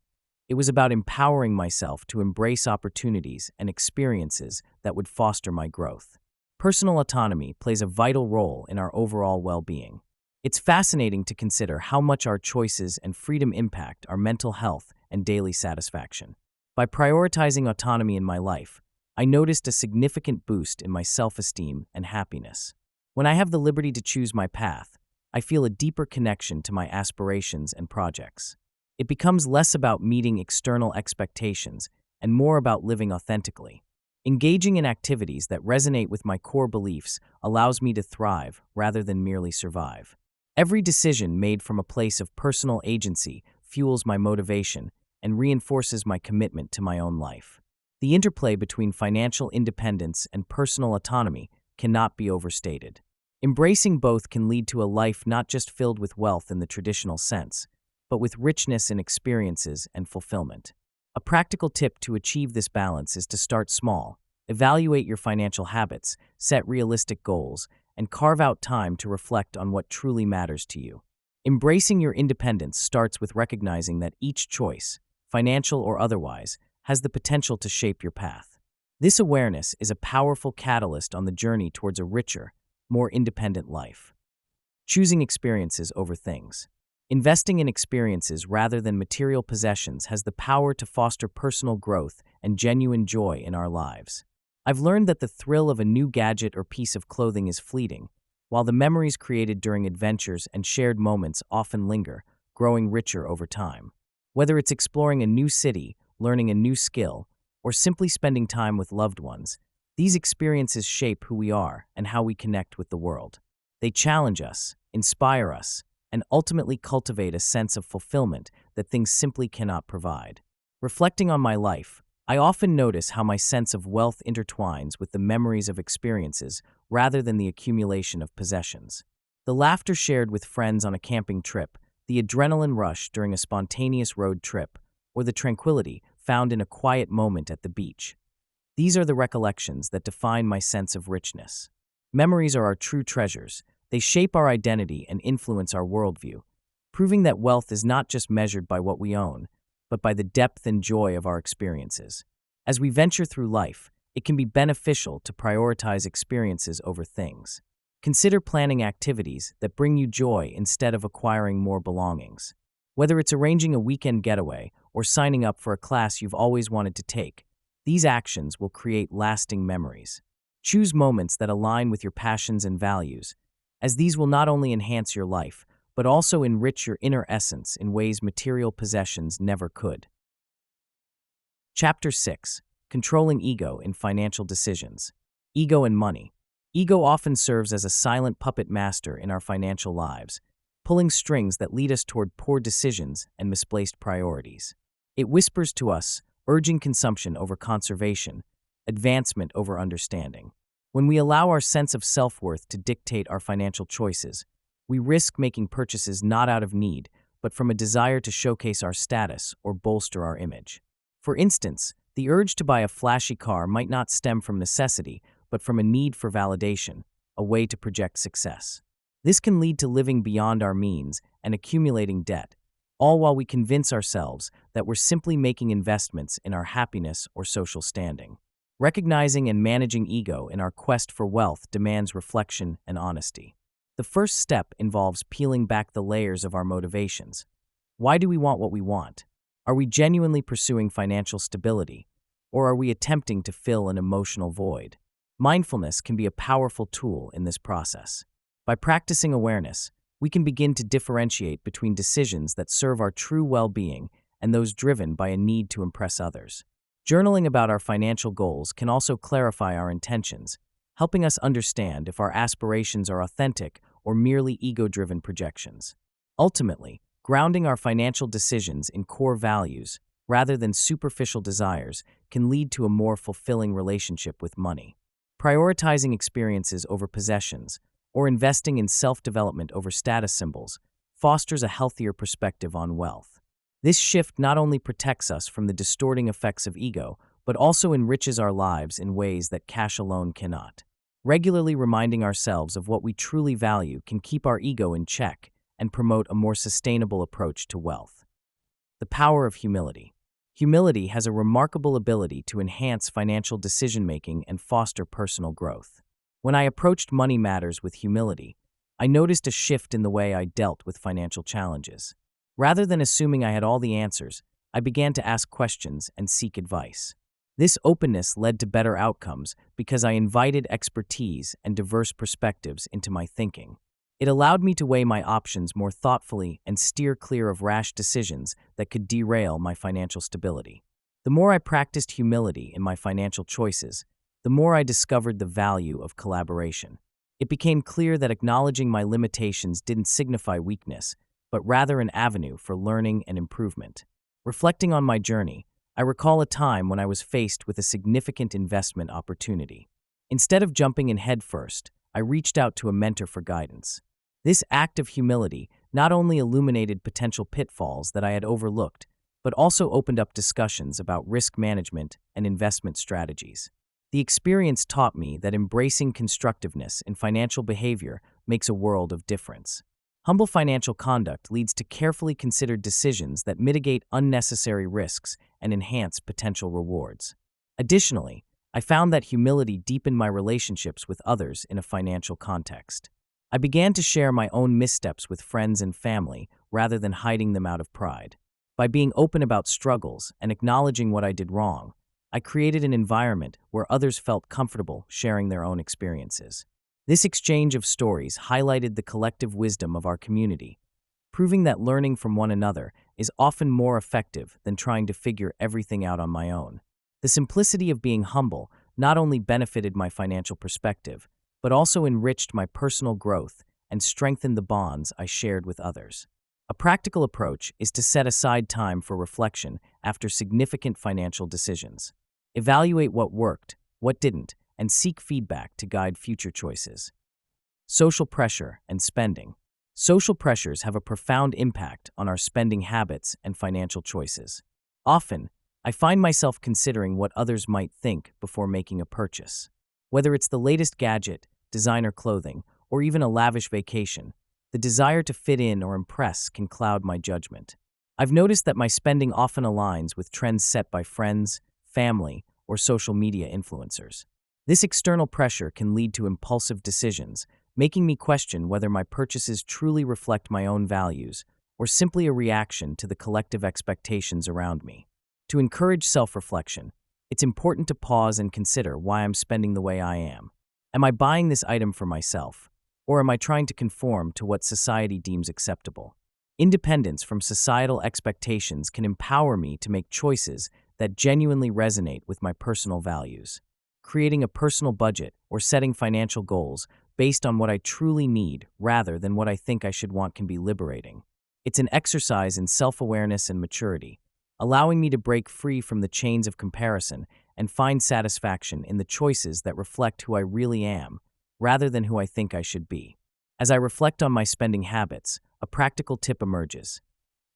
It was about empowering myself to embrace opportunities and experiences that would foster my growth. Personal autonomy plays a vital role in our overall well-being. It's fascinating to consider how much our choices and freedom impact our mental health and daily satisfaction. By prioritizing autonomy in my life, I noticed a significant boost in my self-esteem and happiness. When I have the liberty to choose my path, I feel a deeper connection to my aspirations and projects. It becomes less about meeting external expectations and more about living authentically. Engaging in activities that resonate with my core beliefs allows me to thrive rather than merely survive. Every decision made from a place of personal agency fuels my motivation and reinforces my commitment to my own life. The interplay between financial independence and personal autonomy cannot be overstated. Embracing both can lead to a life not just filled with wealth in the traditional sense, but with richness in experiences and fulfillment. A practical tip to achieve this balance is to start small, evaluate your financial habits, set realistic goals, and carve out time to reflect on what truly matters to you. Embracing your independence starts with recognizing that each choice, financial or otherwise, has the potential to shape your path. This awareness is a powerful catalyst on the journey towards a richer, more independent life. Choosing experiences over things. Investing in experiences rather than material possessions has the power to foster personal growth and genuine joy in our lives. I've learned that the thrill of a new gadget or piece of clothing is fleeting, while the memories created during adventures and shared moments often linger, growing richer over time. Whether it's exploring a new city, learning a new skill, or simply spending time with loved ones, these experiences shape who we are and how we connect with the world. They challenge us, inspire us, and ultimately cultivate a sense of fulfillment that things simply cannot provide. Reflecting on my life, I often notice how my sense of wealth intertwines with the memories of experiences rather than the accumulation of possessions. The laughter shared with friends on a camping trip, the adrenaline rush during a spontaneous road trip, or the tranquility found in a quiet moment at the beach. These are the recollections that define my sense of richness. Memories are our true treasures. They shape our identity and influence our worldview, proving that wealth is not just measured by what we own, but by the depth and joy of our experiences. As we venture through life, it can be beneficial to prioritize experiences over things. Consider planning activities that bring you joy instead of acquiring more belongings. Whether it's arranging a weekend getaway or signing up for a class you've always wanted to take, these actions will create lasting memories. Choose moments that align with your passions and values, as these will not only enhance your life, but also enrich your inner essence in ways material possessions never could. Chapter 6: Controlling Ego in Financial Decisions. Ego and Money. Ego often serves as a silent puppet master in our financial lives, pulling strings that lead us toward poor decisions and misplaced priorities. It whispers to us, urging consumption over conservation, advancement over understanding. When we allow our sense of self-worth to dictate our financial choices, we risk making purchases not out of need, but from a desire to showcase our status or bolster our image. For instance, the urge to buy a flashy car might not stem from necessity, but from a need for validation, a way to project success. This can lead to living beyond our means and accumulating debt, all while we convince ourselves that we're simply making investments in our happiness or social standing. Recognizing and managing ego in our quest for wealth demands reflection and honesty. The first step involves peeling back the layers of our motivations. Why do we want what we want? Are we genuinely pursuing financial stability, or are we attempting to fill an emotional void? Mindfulness can be a powerful tool in this process. By practicing awareness, we can begin to differentiate between decisions that serve our true well-being and those driven by a need to impress others. Journaling about our financial goals can also clarify our intentions, helping us understand if our aspirations are authentic or merely ego-driven projections. Ultimately, grounding our financial decisions in core values, rather than superficial desires, can lead to a more fulfilling relationship with money. Prioritizing experiences over possessions, or investing in self-development over status symbols, fosters a healthier perspective on wealth. This shift not only protects us from the distorting effects of ego, but also enriches our lives in ways that cash alone cannot. Regularly reminding ourselves of what we truly value can keep our ego in check and promote a more sustainable approach to wealth. The power of humility. Humility has a remarkable ability to enhance financial decision-making and foster personal growth. When I approached money matters with humility, I noticed a shift in the way I dealt with financial challenges. Rather than assuming I had all the answers, I began to ask questions and seek advice. This openness led to better outcomes because I invited expertise and diverse perspectives into my thinking. It allowed me to weigh my options more thoughtfully and steer clear of rash decisions that could derail my financial stability. The more I practiced humility in my financial choices, the more I discovered the value of collaboration. It became clear that acknowledging my limitations didn't signify weakness, but rather an avenue for learning and improvement. Reflecting on my journey, I recall a time when I was faced with a significant investment opportunity. Instead of jumping in headfirst, I reached out to a mentor for guidance. This act of humility not only illuminated potential pitfalls that I had overlooked, but also opened up discussions about risk management and investment strategies. The experience taught me that embracing constructiveness in financial behavior makes a world of difference. Humble financial conduct leads to carefully considered decisions that mitigate unnecessary risks and enhance potential rewards. Additionally, I found that humility deepened my relationships with others in a financial context. I began to share my own missteps with friends and family rather than hiding them out of pride. By being open about struggles and acknowledging what I did wrong, I created an environment where others felt comfortable sharing their own experiences. This exchange of stories highlighted the collective wisdom of our community, proving that learning from one another is often more effective than trying to figure everything out on my own. The simplicity of being humble not only benefited my financial perspective, but also enriched my personal growth and strengthened the bonds I shared with others. A practical approach is to set aside time for reflection after significant financial decisions. Evaluate what worked, what didn't, and seek feedback to guide future choices. Social pressure and spending. Social pressures have a profound impact on our spending habits and financial choices. Often, I find myself considering what others might think before making a purchase. Whether it's the latest gadget, designer clothing, or even a lavish vacation, the desire to fit in or impress can cloud my judgment. I've noticed that my spending often aligns with trends set by friends, family, or social media influencers. This external pressure can lead to impulsive decisions, making me question whether my purchases truly reflect my own values or simply a reaction to the collective expectations around me. To encourage self-reflection, it's important to pause and consider why I'm spending the way I am. Am I buying this item for myself, Or am I trying to conform to what society deems acceptable? Independence from societal expectations can empower me to make choices that genuinely resonate with my personal values. Creating a personal budget or setting financial goals based on what I truly need rather than what I think I should want can be liberating. It's an exercise in self-awareness and maturity, allowing me to break free from the chains of comparison and find satisfaction in the choices that reflect who I really am, rather than who I think I should be. As I reflect on my spending habits, a practical tip emerges.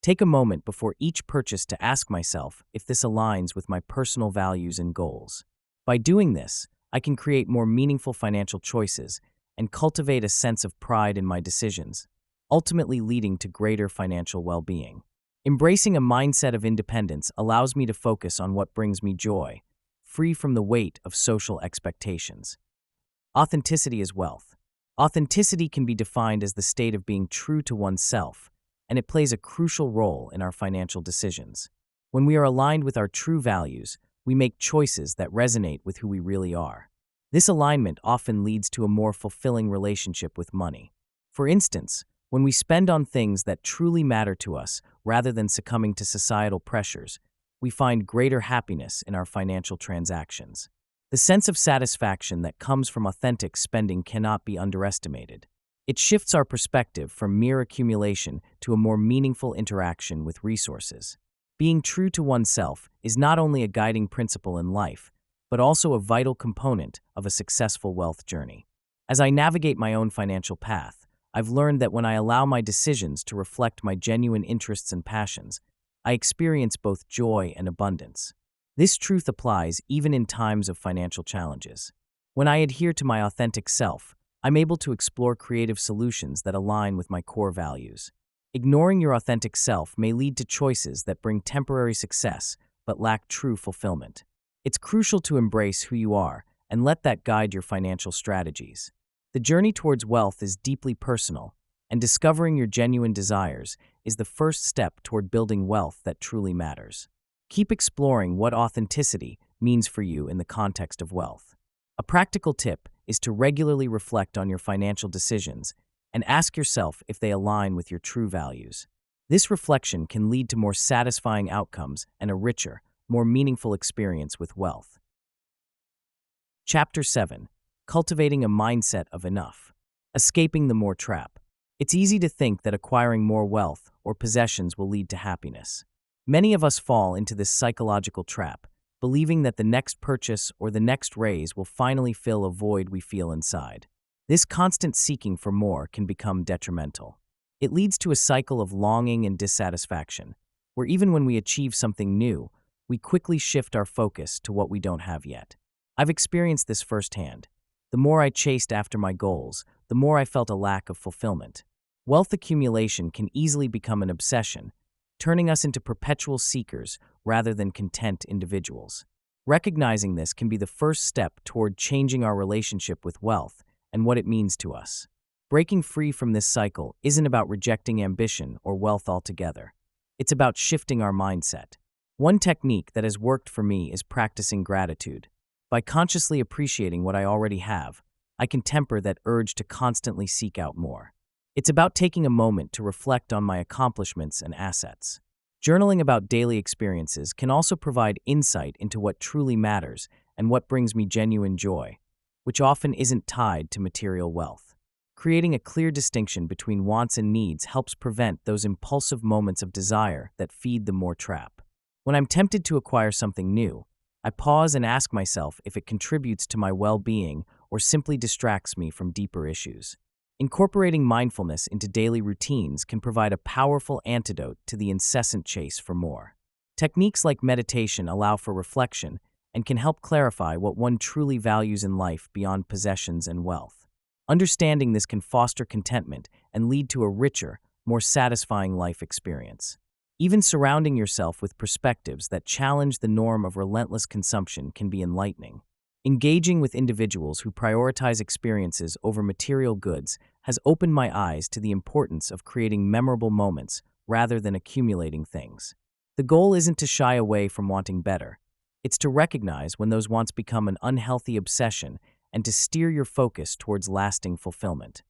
Take a moment before each purchase to ask myself if this aligns with my personal values and goals. By doing this, I can create more meaningful financial choices and cultivate a sense of pride in my decisions, ultimately leading to greater financial well-being. Embracing a mindset of independence allows me to focus on what brings me joy, free from the weight of social expectations. Authenticity is wealth. Authenticity can be defined as the state of being true to oneself, and it plays a crucial role in our financial decisions. When we are aligned with our true values, we make choices that resonate with who we really are. This alignment often leads to a more fulfilling relationship with money. For instance, when we spend on things that truly matter to us rather than succumbing to societal pressures, we find greater happiness in our financial transactions. The sense of satisfaction that comes from authentic spending cannot be underestimated. It shifts our perspective from mere accumulation to a more meaningful interaction with resources. Being true to oneself is not only a guiding principle in life, but also a vital component of a successful wealth journey. As I navigate my own financial path, I've learned that when I allow my decisions to reflect my genuine interests and passions, I experience both joy and abundance. This truth applies even in times of financial challenges. When I adhere to my authentic self, I'm able to explore creative solutions that align with my core values. Ignoring your authentic self may lead to choices that bring temporary success but lack true fulfillment. It's crucial to embrace who you are and let that guide your financial strategies. The journey towards wealth is deeply personal, and discovering your genuine desires is the first step toward building wealth that truly matters. Keep exploring what authenticity means for you in the context of wealth. A practical tip is to regularly reflect on your financial decisions and ask yourself if they align with your true values. This reflection can lead to more satisfying outcomes and a richer, more meaningful experience with wealth. Chapter 7. Cultivating a Mindset of Enough. Escaping the more trap. It's easy to think that acquiring more wealth or possessions will lead to happiness. Many of us fall into this psychological trap, believing that the next purchase or the next raise will finally fill a void we feel inside. This constant seeking for more can become detrimental. It leads to a cycle of longing and dissatisfaction, where even when we achieve something new, we quickly shift our focus to what we don't have yet. I've experienced this firsthand. The more I chased after my goals, the more I felt a lack of fulfillment. Wealth accumulation can easily become an obsession, turning us into perpetual seekers rather than content individuals. Recognizing this can be the first step toward changing our relationship with wealth and what it means to us. Breaking free from this cycle isn't about rejecting ambition or wealth altogether. It's about shifting our mindset. One technique that has worked for me is practicing gratitude. By consciously appreciating what I already have, I can temper that urge to constantly seek out more. It's about taking a moment to reflect on my accomplishments and assets. Journaling about daily experiences can also provide insight into what truly matters and what brings me genuine joy, which often isn't tied to material wealth. Creating a clear distinction between wants and needs helps prevent those impulsive moments of desire that feed the more trap. When I'm tempted to acquire something new, I pause and ask myself if it contributes to my well-being or simply distracts me from deeper issues. Incorporating mindfulness into daily routines can provide a powerful antidote to the incessant chase for more. Techniques like meditation allow for reflection and can help clarify what one truly values in life beyond possessions and wealth. Understanding this can foster contentment and lead to a richer, more satisfying life experience. Even surrounding yourself with perspectives that challenge the norm of relentless consumption can be enlightening. Engaging with individuals who prioritize experiences over material goods has opened my eyes to the importance of creating memorable moments rather than accumulating things. The goal isn't to shy away from wanting better. It's to recognize when those wants become an unhealthy obsession and to steer your focus towards lasting fulfillment.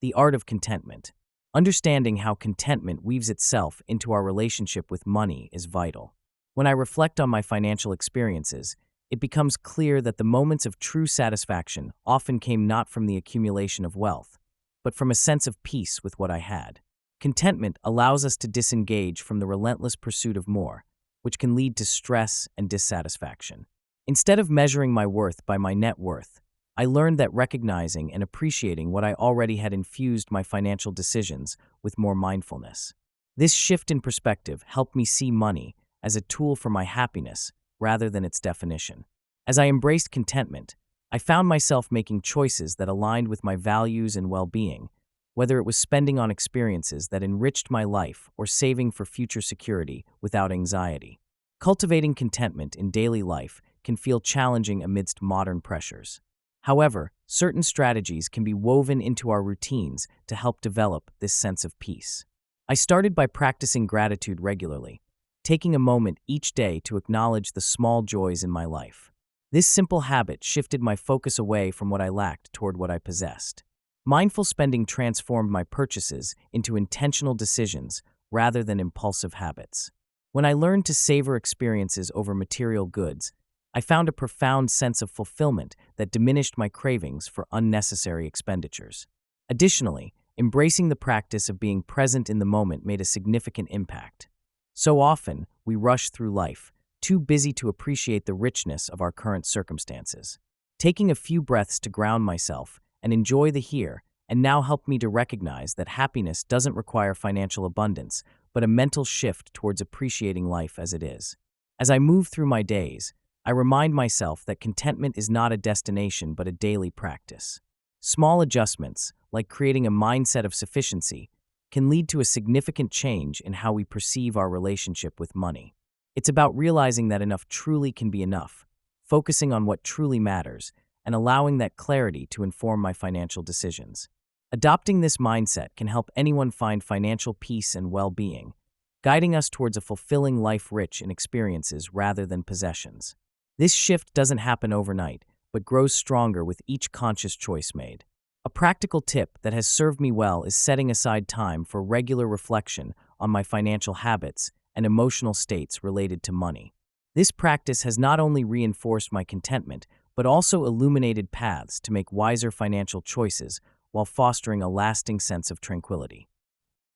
The art of contentment. Understanding how contentment weaves itself into our relationship with money is vital. When I reflect on my financial experiences, it becomes clear that the moments of true satisfaction often came not from the accumulation of wealth, but from a sense of peace with what I had. Contentment allows us to disengage from the relentless pursuit of more, which can lead to stress and dissatisfaction. Instead of measuring my worth by my net worth, I learned that recognizing and appreciating what I already had infused my financial decisions with more mindfulness. This shift in perspective helped me see money as a tool for my happiness rather than its definition. As I embraced contentment, I found myself making choices that aligned with my values and well-being, whether it was spending on experiences that enriched my life or saving for future security without anxiety. Cultivating contentment in daily life can feel challenging amidst modern pressures. However, certain strategies can be woven into our routines to help develop this sense of peace. I started by practicing gratitude regularly, taking a moment each day to acknowledge the small joys in my life. This simple habit shifted my focus away from what I lacked toward what I possessed. Mindful spending transformed my purchases into intentional decisions rather than impulsive habits. When I learned to savor experiences over material goods, I found a profound sense of fulfillment that diminished my cravings for unnecessary expenditures. Additionally, embracing the practice of being present in the moment made a significant impact. So often, we rush through life, too busy to appreciate the richness of our current circumstances. Taking a few breaths to ground myself and enjoy the here and now helped me to recognize that happiness doesn't require financial abundance, but a mental shift towards appreciating life as it is. As I move through my days, I remind myself that contentment is not a destination but a daily practice. Small adjustments, like creating a mindset of sufficiency, can lead to a significant change in how we perceive our relationship with money. It's about realizing that enough truly can be enough, focusing on what truly matters, and allowing that clarity to inform my financial decisions. Adopting this mindset can help anyone find financial peace and well-being, guiding us towards a fulfilling life rich in experiences rather than possessions. This shift doesn't happen overnight, but grows stronger with each conscious choice made. A practical tip that has served me well is setting aside time for regular reflection on my financial habits and emotional states related to money. This practice has not only reinforced my contentment, but also illuminated paths to make wiser financial choices while fostering a lasting sense of tranquility.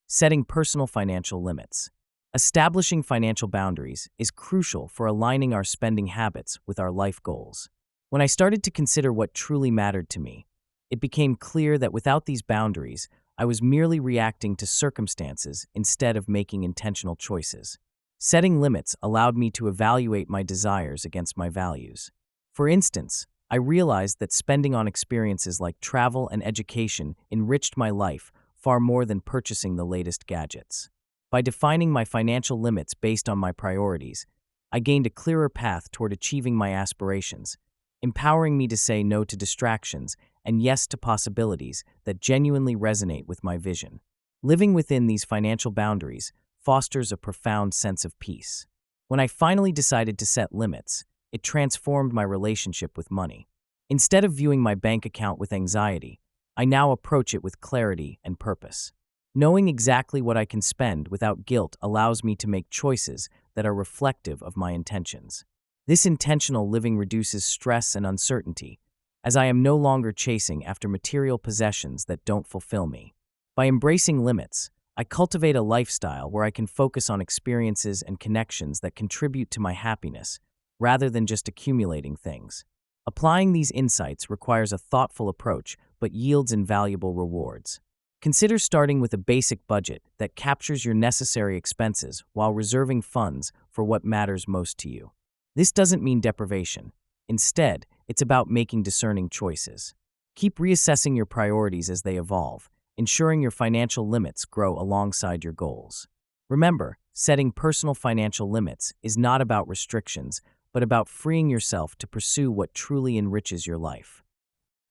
Setting personal financial limits. Establishing financial boundaries is crucial for aligning our spending habits with our life goals. When I started to consider what truly mattered to me, it became clear that without these boundaries, I was merely reacting to circumstances instead of making intentional choices. Setting limits allowed me to evaluate my desires against my values. For instance, I realized that spending on experiences like travel and education enriched my life far more than purchasing the latest gadgets. By defining my financial limits based on my priorities, I gained a clearer path toward achieving my aspirations, empowering me to say no to distractions and yes to possibilities that genuinely resonate with my vision. Living within these financial boundaries fosters a profound sense of peace. When I finally decided to set limits, it transformed my relationship with money. Instead of viewing my bank account with anxiety, I now approach it with clarity and purpose. Knowing exactly what I can spend without guilt allows me to make choices that are reflective of my intentions. This intentional living reduces stress and uncertainty, as I am no longer chasing after material possessions that don't fulfill me. By embracing limits, I cultivate a lifestyle where I can focus on experiences and connections that contribute to my happiness, rather than just accumulating things. Applying these insights requires a thoughtful approach but yields invaluable rewards. Consider starting with a basic budget that captures your necessary expenses while reserving funds for what matters most to you. This doesn't mean deprivation. Instead, it's about making discerning choices. Keep reassessing your priorities as they evolve, ensuring your financial limits grow alongside your goals. Remember, setting personal financial limits is not about restrictions, but about freeing yourself to pursue what truly enriches your life.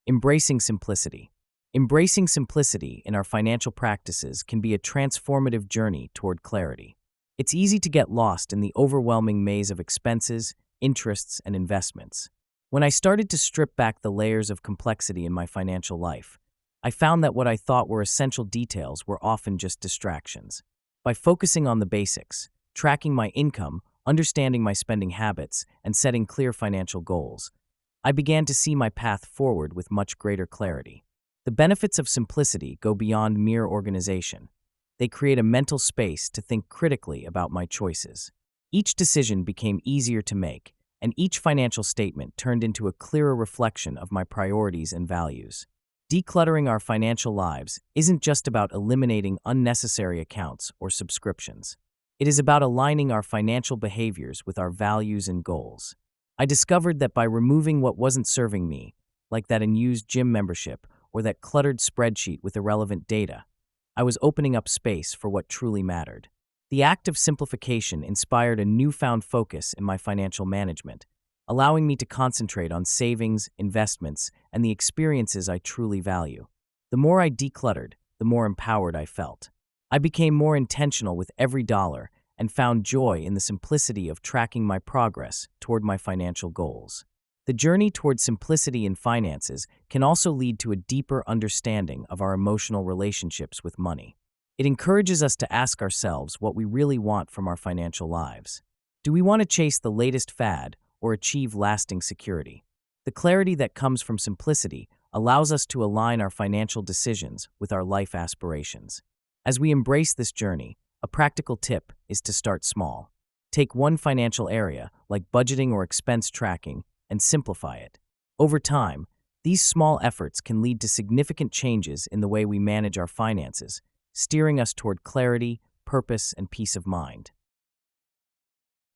Embracing simplicity. Embracing simplicity in our financial practices can be a transformative journey toward clarity. It's easy to get lost in the overwhelming maze of expenses, interests, and investments. When I started to strip back the layers of complexity in my financial life, I found that what I thought were essential details were often just distractions. By focusing on the basics, tracking my income, understanding my spending habits, and setting clear financial goals, I began to see my path forward with much greater clarity. The benefits of simplicity go beyond mere organization. They create a mental space to think critically about my choices. Each decision became easier to make, and each financial statement turned into a clearer reflection of my priorities and values. Decluttering our financial lives isn't just about eliminating unnecessary accounts or subscriptions. It is about aligning our financial behaviors with our values and goals. I discovered that by removing what wasn't serving me, like that unused gym membership or that cluttered spreadsheet with irrelevant data, I was opening up space for what truly mattered. The act of simplification inspired a newfound focus in my financial management, allowing me to concentrate on savings, investments, and the experiences I truly value. The more I decluttered, the more empowered I felt. I became more intentional with every dollar and found joy in the simplicity of tracking my progress toward my financial goals. The journey toward simplicity in finances can also lead to a deeper understanding of our emotional relationships with money. It encourages us to ask ourselves what we really want from our financial lives. Do we want to chase the latest fad or achieve lasting security? The clarity that comes from simplicity allows us to align our financial decisions with our life aspirations. As we embrace this journey, a practical tip is to start small. Take one financial area, like budgeting or expense tracking, and simplify it. Over time, these small efforts can lead to significant changes in the way we manage our finances, steering us toward clarity, purpose, and peace of mind.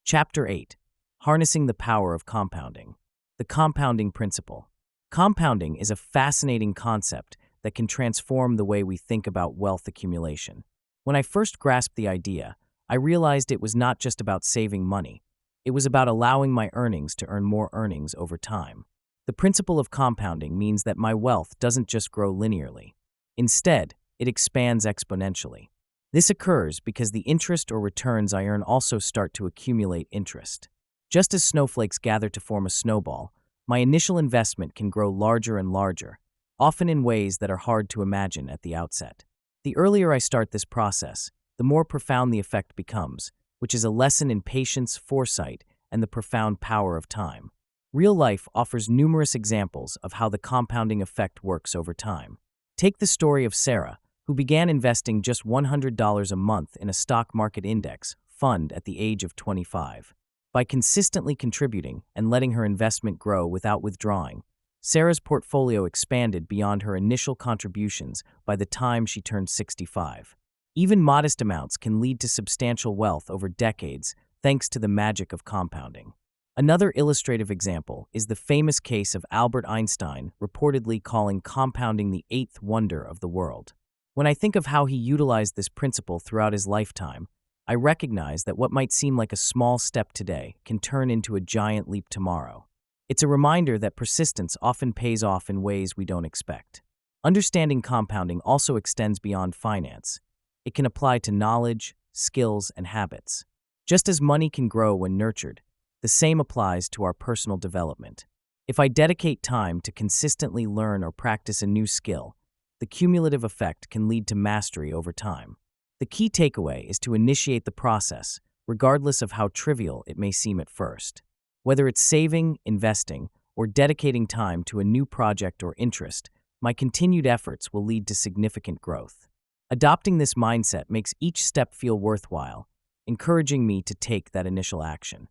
Chapter 8: Harnessing the Power of Compounding. The compounding principle. Compounding is a fascinating concept that can transform the way we think about wealth accumulation. When I first grasped the idea, I realized it was not just about saving money. It was about allowing my earnings to earn more earnings over time. The principle of compounding means that my wealth doesn't just grow linearly. Instead, it expands exponentially. This occurs because the interest or returns I earn also start to accumulate interest. Just as snowflakes gather to form a snowball, my initial investment can grow larger and larger, often in ways that are hard to imagine at the outset. The earlier I start this process, the more profound the effect becomes, which is a lesson in patience, foresight, and the profound power of time. Real life offers numerous examples of how the compounding effect works over time. Take the story of Sarah, who began investing just $100 a month in a stock market index fund at the age of 25. By consistently contributing and letting her investment grow without withdrawing, Sarah's portfolio expanded beyond her initial contributions by the time she turned 65. Even modest amounts can lead to substantial wealth over decades thanks to the magic of compounding. Another illustrative example is the famous case of Albert Einstein reportedly calling compounding the eighth wonder of the world. When I think of how he utilized this principle throughout his lifetime, I recognize that what might seem like a small step today can turn into a giant leap tomorrow. It's a reminder that persistence often pays off in ways we don't expect. Understanding compounding also extends beyond finance. It can apply to knowledge, skills, and habits. Just as money can grow when nurtured, the same applies to our personal development. If I dedicate time to consistently learn or practice a new skill, the cumulative effect can lead to mastery over time. The key takeaway is to initiate the process, regardless of how trivial it may seem at first. Whether it's saving, investing, or dedicating time to a new project or interest, my continued efforts will lead to significant growth. Adopting this mindset makes each step feel worthwhile, encouraging me to take that initial action.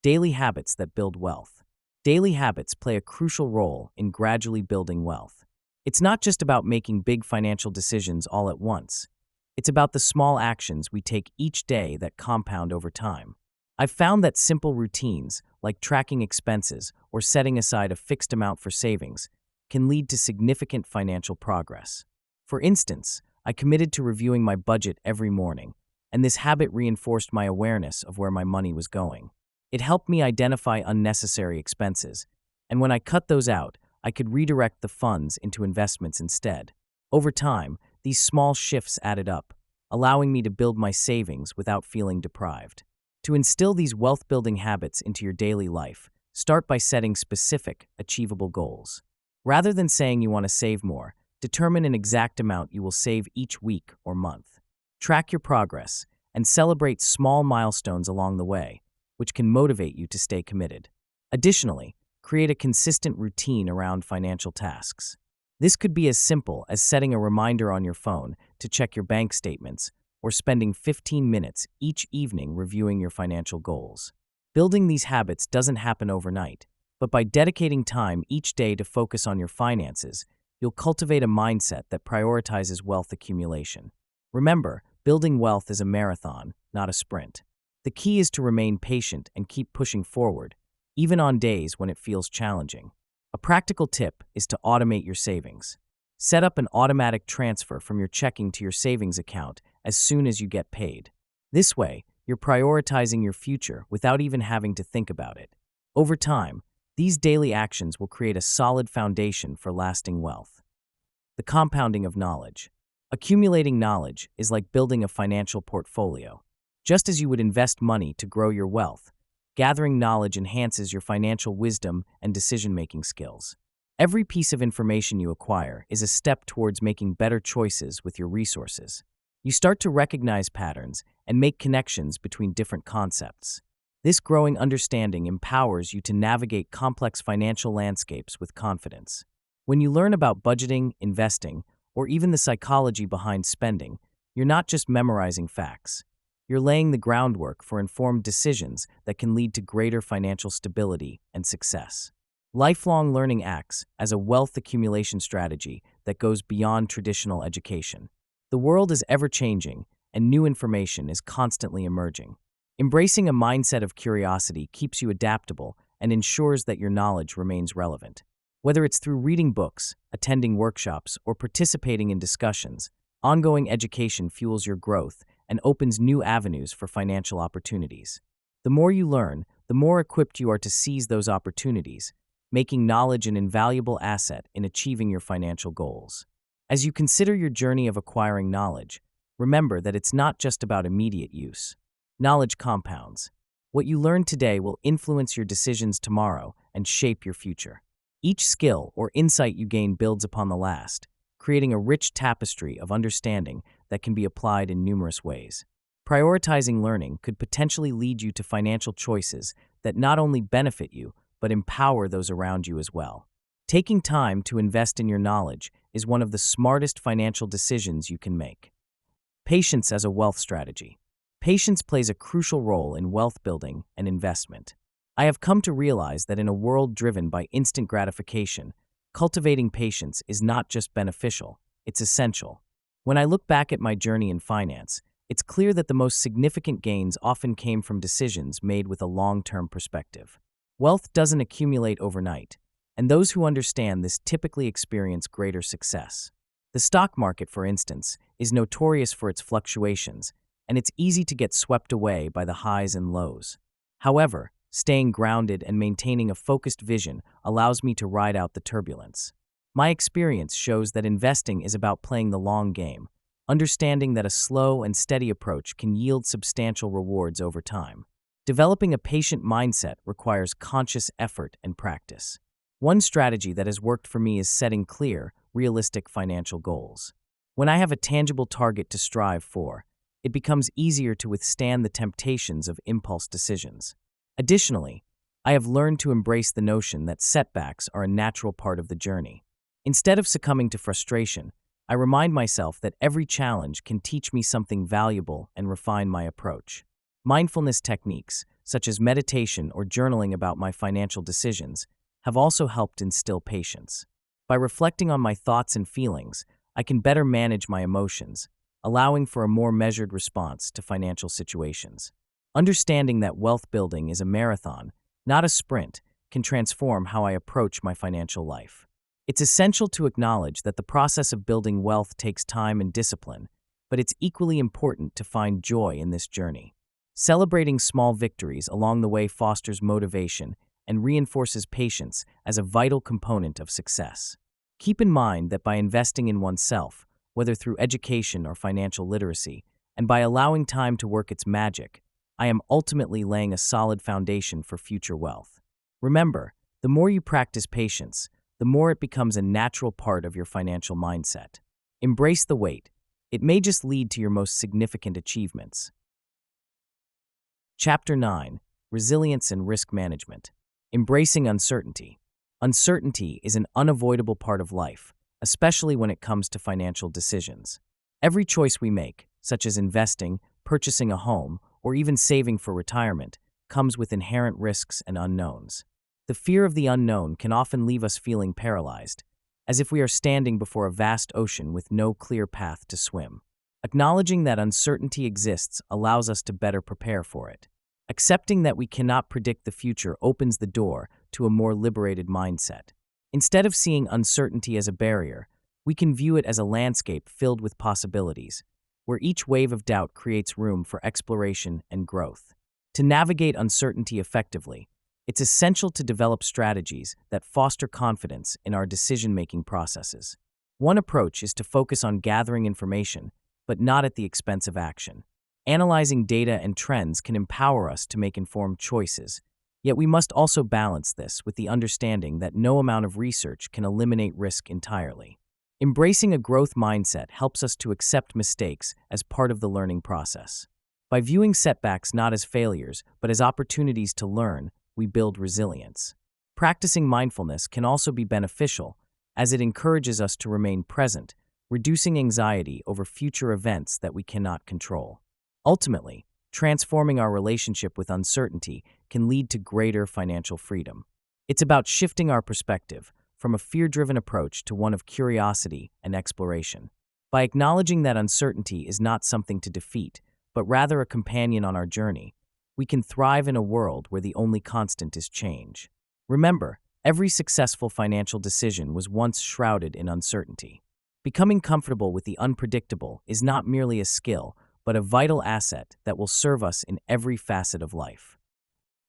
Daily habits that build wealth. Daily habits play a crucial role in gradually building wealth. It's not just about making big financial decisions all at once. It's about the small actions we take each day that compound over time. I've found that simple routines, like tracking expenses or setting aside a fixed amount for savings, can lead to significant financial progress. For instance, I committed to reviewing my budget every morning, and this habit reinforced my awareness of where my money was going. It helped me identify unnecessary expenses, and when I cut those out, I could redirect the funds into investments instead. Over time, these small shifts added up, allowing me to build my savings without feeling deprived. To instill these wealth-building habits into your daily life, start by setting specific, achievable goals. Rather than saying you want to save more, Determine an exact amount you will save each week or month. Track your progress and celebrate small milestones along the way, which can motivate you to stay committed. Additionally, create a consistent routine around financial tasks. This could be as simple as setting a reminder on your phone to check your bank statements or spending 15 minutes each evening reviewing your financial goals. Building these habits doesn't happen overnight, but by dedicating time each day to focus on your finances, you'll cultivate a mindset that prioritizes wealth accumulation. Remember, building wealth is a marathon, not a sprint. The key is to remain patient and keep pushing forward, even on days when it feels challenging. A practical tip is to automate your savings. Set up an automatic transfer from your checking to your savings account as soon as you get paid. This way, you're prioritizing your future without even having to think about it. Over time, these daily actions will create a solid foundation for lasting wealth. The compounding of knowledge. Accumulating knowledge is like building a financial portfolio. Just as you would invest money to grow your wealth, gathering knowledge enhances your financial wisdom and decision-making skills. Every piece of information you acquire is a step towards making better choices with your resources. You start to recognize patterns and make connections between different concepts. This growing understanding empowers you to navigate complex financial landscapes with confidence. When you learn about budgeting, investing, or even the psychology behind spending, you're not just memorizing facts. You're laying the groundwork for informed decisions that can lead to greater financial stability and success. Lifelong learning acts as a wealth accumulation strategy that goes beyond traditional education. The world is ever-changing, and new information is constantly emerging. Embracing a mindset of curiosity keeps you adaptable and ensures that your knowledge remains relevant. Whether it's through reading books, attending workshops, or participating in discussions, ongoing education fuels your growth and opens new avenues for financial opportunities. The more you learn, the more equipped you are to seize those opportunities, making knowledge an invaluable asset in achieving your financial goals. As you consider your journey of acquiring knowledge, remember that it's not just about immediate use. Knowledge compounds. What you learn today will influence your decisions tomorrow and shape your future. Each skill or insight you gain builds upon the last, creating a rich tapestry of understanding that can be applied in numerous ways. Prioritizing learning could potentially lead you to financial choices that not only benefit you, but empower those around you as well. Taking time to invest in your knowledge is one of the smartest financial decisions you can make. Patience as a wealth strategy. Patience plays a crucial role in wealth building and investment. I have come to realize that in a world driven by instant gratification, cultivating patience is not just beneficial, it's essential. When I look back at my journey in finance, it's clear that the most significant gains often came from decisions made with a long-term perspective. Wealth doesn't accumulate overnight, and those who understand this typically experience greater success. The stock market, for instance, is notorious for its fluctuations, and it's easy to get swept away by the highs and lows. However, staying grounded and maintaining a focused vision allows me to ride out the turbulence. My experience shows that investing is about playing the long game, understanding that a slow and steady approach can yield substantial rewards over time. Developing a patient mindset requires conscious effort and practice. One strategy that has worked for me is setting clear, realistic financial goals. When I have a tangible target to strive for, it becomes easier to withstand the temptations of impulse decisions. Additionally, I have learned to embrace the notion that setbacks are a natural part of the journey. Instead of succumbing to frustration, I remind myself that every challenge can teach me something valuable and refine my approach. Mindfulness techniques, such as meditation or journaling about my financial decisions, have also helped instill patience. By reflecting on my thoughts and feelings, I can better manage my emotions, allowing for a more measured response to financial situations. Understanding that wealth building is a marathon, not a sprint, can transform how I approach my financial life. It's essential to acknowledge that the process of building wealth takes time and discipline, but it's equally important to find joy in this journey. Celebrating small victories along the way fosters motivation and reinforces patience as a vital component of success. Keep in mind that by investing in oneself, whether through education or financial literacy, and by allowing time to work its magic, I am ultimately laying a solid foundation for future wealth. Remember, the more you practice patience, the more it becomes a natural part of your financial mindset. Embrace the wait. It may just lead to your most significant achievements. Chapter 9: Resilience and Risk Management. Embracing uncertainty. Uncertainty is an unavoidable part of life, especially when it comes to financial decisions. Every choice we make, such as investing, purchasing a home, or even saving for retirement, comes with inherent risks and unknowns. The fear of the unknown can often leave us feeling paralyzed, as if we are standing before a vast ocean with no clear path to swim. Acknowledging that uncertainty exists allows us to better prepare for it. Accepting that we cannot predict the future opens the door to a more liberated mindset. Instead of seeing uncertainty as a barrier, we can view it as a landscape filled with possibilities, where each wave of doubt creates room for exploration and growth. To navigate uncertainty effectively, it's essential to develop strategies that foster confidence in our decision-making processes. One approach is to focus on gathering information, but not at the expense of action. Analyzing data and trends can empower us to make informed choices, yet we must also balance this with the understanding that no amount of research can eliminate risk entirely. Embracing a growth mindset helps us to accept mistakes as part of the learning process. By viewing setbacks not as failures, but as opportunities to learn, we build resilience. Practicing mindfulness can also be beneficial, as it encourages us to remain present, reducing anxiety over future events that we cannot control. Ultimately, transforming our relationship with uncertainty can lead to greater financial freedom. It's about shifting our perspective from a fear-driven approach to one of curiosity and exploration. By acknowledging that uncertainty is not something to defeat, but rather a companion on our journey, we can thrive in a world where the only constant is change. Remember, every successful financial decision was once shrouded in uncertainty. Becoming comfortable with the unpredictable is not merely a skill, but a vital asset that will serve us in every facet of life.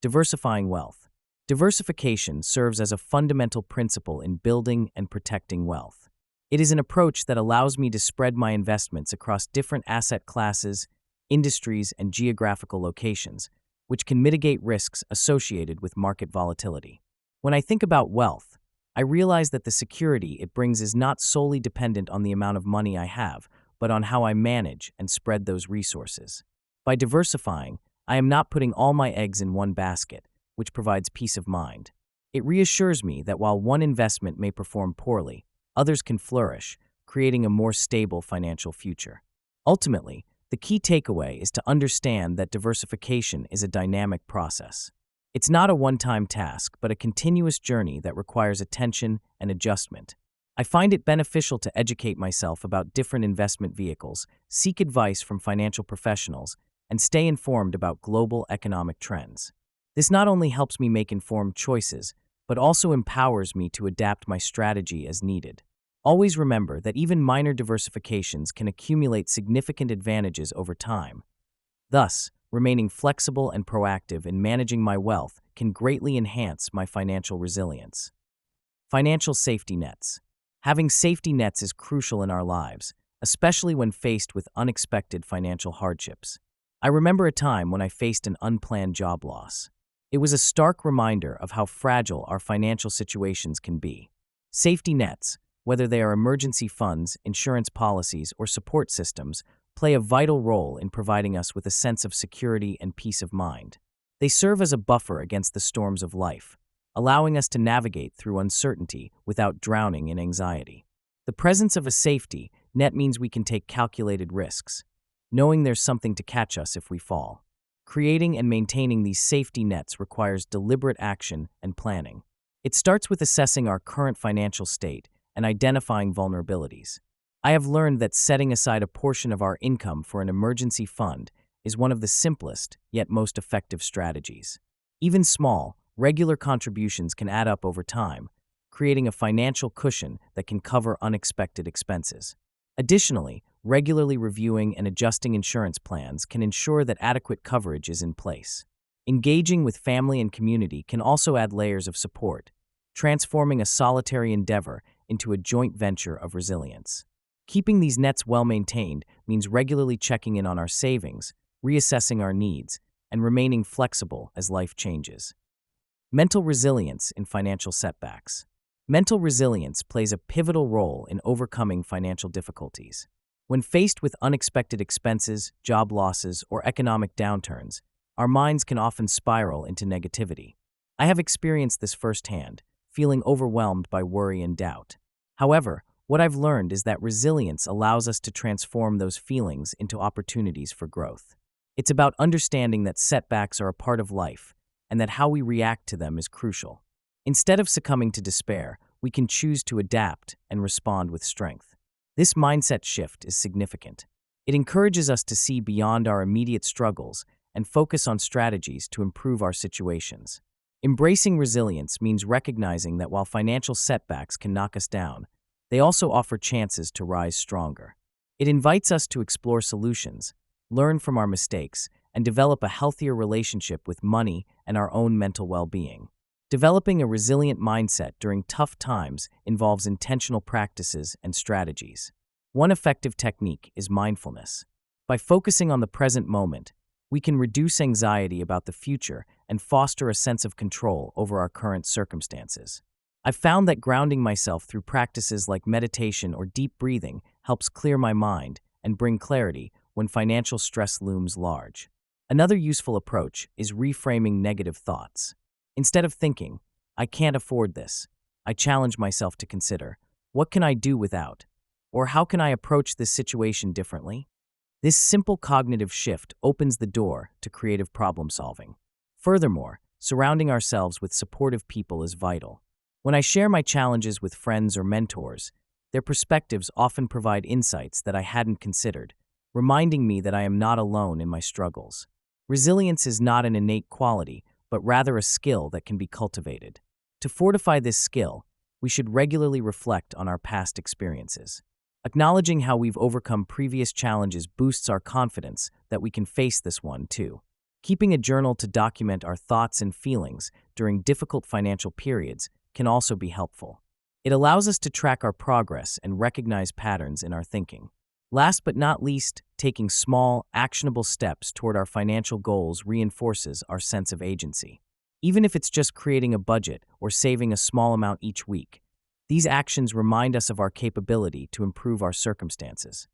Diversifying wealth. Diversification serves as a fundamental principle in building and protecting wealth. It is an approach that allows me to spread my investments across different asset classes, industries, and geographical locations, which can mitigate risks associated with market volatility. When I think about wealth, I realize that the security it brings is not solely dependent on the amount of money I have, but on how I manage and spread those resources. By diversifying, I am not putting all my eggs in one basket, which provides peace of mind. It reassures me that while one investment may perform poorly, others can flourish, creating a more stable financial future. Ultimately, the key takeaway is to understand that diversification is a dynamic process. It's not a one-time task, but a continuous journey that requires attention and adjustment. I find it beneficial to educate myself about different investment vehicles, seek advice from financial professionals, and stay informed about global economic trends. This not only helps me make informed choices, but also empowers me to adapt my strategy as needed. Always remember that even minor diversifications can accumulate significant advantages over time. Thus, remaining flexible and proactive in managing my wealth can greatly enhance my financial resilience. Financial safety nets. Having safety nets is crucial in our lives, especially when faced with unexpected financial hardships. I remember a time when I faced an unplanned job loss. It was a stark reminder of how fragile our financial situations can be. Safety nets, whether they are emergency funds, insurance policies, or support systems, play a vital role in providing us with a sense of security and peace of mind. They serve as a buffer against the storms of life, allowing us to navigate through uncertainty without drowning in anxiety. The presence of a safety net means we can take calculated risks, knowing there's something to catch us if we fall. Creating and maintaining these safety nets requires deliberate action and planning. It starts with assessing our current financial state and identifying vulnerabilities. I have learned that setting aside a portion of our income for an emergency fund is one of the simplest yet most effective strategies. Even small, regular contributions can add up over time, creating a financial cushion that can cover unexpected expenses. Additionally, regularly reviewing and adjusting insurance plans can ensure that adequate coverage is in place. Engaging with family and community can also add layers of support, transforming a solitary endeavor into a joint venture of resilience. Keeping these nets well maintained means regularly checking in on our savings, reassessing our needs, and remaining flexible as life changes. Mental resilience in financial setbacks. Mental resilience plays a pivotal role in overcoming financial difficulties. When faced with unexpected expenses, job losses, or economic downturns, our minds can often spiral into negativity. I have experienced this firsthand, feeling overwhelmed by worry and doubt. However, what I've learned is that resilience allows us to transform those feelings into opportunities for growth. It's about understanding that setbacks are a part of life and that how we react to them is crucial. Instead of succumbing to despair, we can choose to adapt and respond with strength. This mindset shift is significant. It encourages us to see beyond our immediate struggles and focus on strategies to improve our situations. Embracing resilience means recognizing that while financial setbacks can knock us down, they also offer chances to rise stronger. It invites us to explore solutions, learn from our mistakes, and develop a healthier relationship with money and our own mental well-being. Developing a resilient mindset during tough times involves intentional practices and strategies. One effective technique is mindfulness. By focusing on the present moment, we can reduce anxiety about the future and foster a sense of control over our current circumstances. I've found that grounding myself through practices like meditation or deep breathing helps clear my mind and bring clarity when financial stress looms large. Another useful approach is reframing negative thoughts. Instead of thinking, "I can't afford this," I challenge myself to consider, "What can I do without?" Or "How can I approach this situation differently?" This simple cognitive shift opens the door to creative problem solving. Furthermore, surrounding ourselves with supportive people is vital. When I share my challenges with friends or mentors, their perspectives often provide insights that I hadn't considered, reminding me that I am not alone in my struggles. Resilience is not an innate quality, but rather a skill that can be cultivated. To fortify this skill, we should regularly reflect on our past experiences. Acknowledging how we've overcome previous challenges boosts our confidence that we can face this one too. Keeping a journal to document our thoughts and feelings during difficult financial periods can also be helpful. It allows us to track our progress and recognize patterns in our thinking. Last but not least, taking small, actionable steps toward our financial goals reinforces our sense of agency. Even if it's just creating a budget or saving a small amount each week, these actions remind us of our capability to improve our circumstances.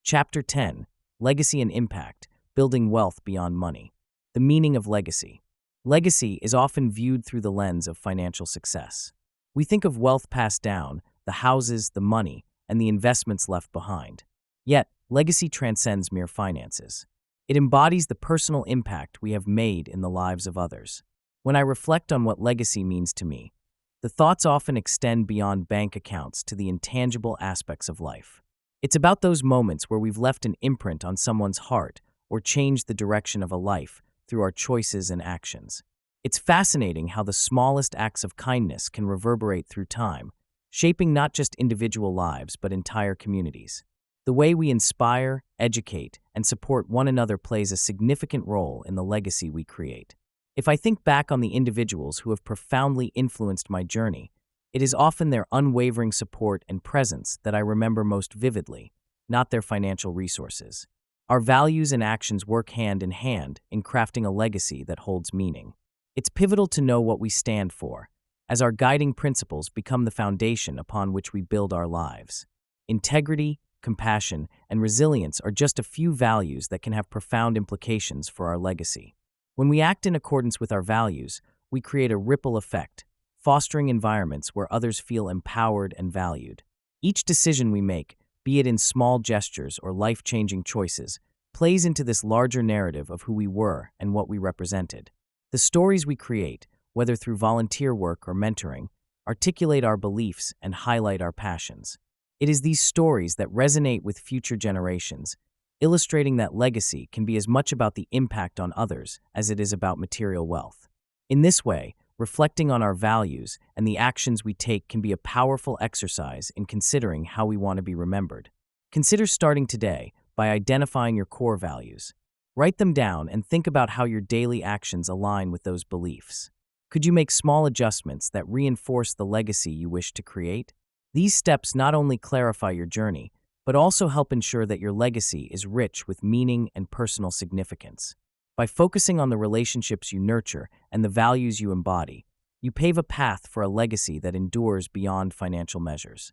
Chapter 10: Legacy and Impact: Building Wealth Beyond Money. The meaning of legacy. Legacy is often viewed through the lens of financial success. We think of wealth passed down, the houses, the money, and the investments left behind. Yet, legacy transcends mere finances. It embodies the personal impact we have made in the lives of others. When I reflect on what legacy means to me, the thoughts often extend beyond bank accounts to the intangible aspects of life. It's about those moments where we've left an imprint on someone's heart or changed the direction of a life through our choices and actions. It's fascinating how the smallest acts of kindness can reverberate through time, shaping not just individual lives but entire communities. The way we inspire, educate, and support one another plays a significant role in the legacy we create. If I think back on the individuals who have profoundly influenced my journey, it is often their unwavering support and presence that I remember most vividly, not their financial resources. Our values and actions work hand in hand in crafting a legacy that holds meaning. It's pivotal to know what we stand for, as our guiding principles become the foundation upon which we build our lives. Integrity, compassion, and resilience are just a few values that can have profound implications for our legacy. When we act in accordance with our values, we create a ripple effect, fostering environments where others feel empowered and valued. Each decision we make, be it in small gestures or life-changing choices, plays into this larger narrative of who we were and what we represented. The stories we create, whether through volunteer work or mentoring, articulate our beliefs and highlight our passions. It is these stories that resonate with future generations, illustrating that legacy can be as much about the impact on others as it is about material wealth. In this way, reflecting on our values and the actions we take can be a powerful exercise in considering how we want to be remembered. Consider starting today by identifying your core values. Write them down and think about how your daily actions align with those beliefs. Could you make small adjustments that reinforce the legacy you wish to create? These steps not only clarify your journey, but also help ensure that your legacy is rich with meaning and personal significance. By focusing on the relationships you nurture and the values you embody, You pave a path for a legacy that endures beyond financial measures.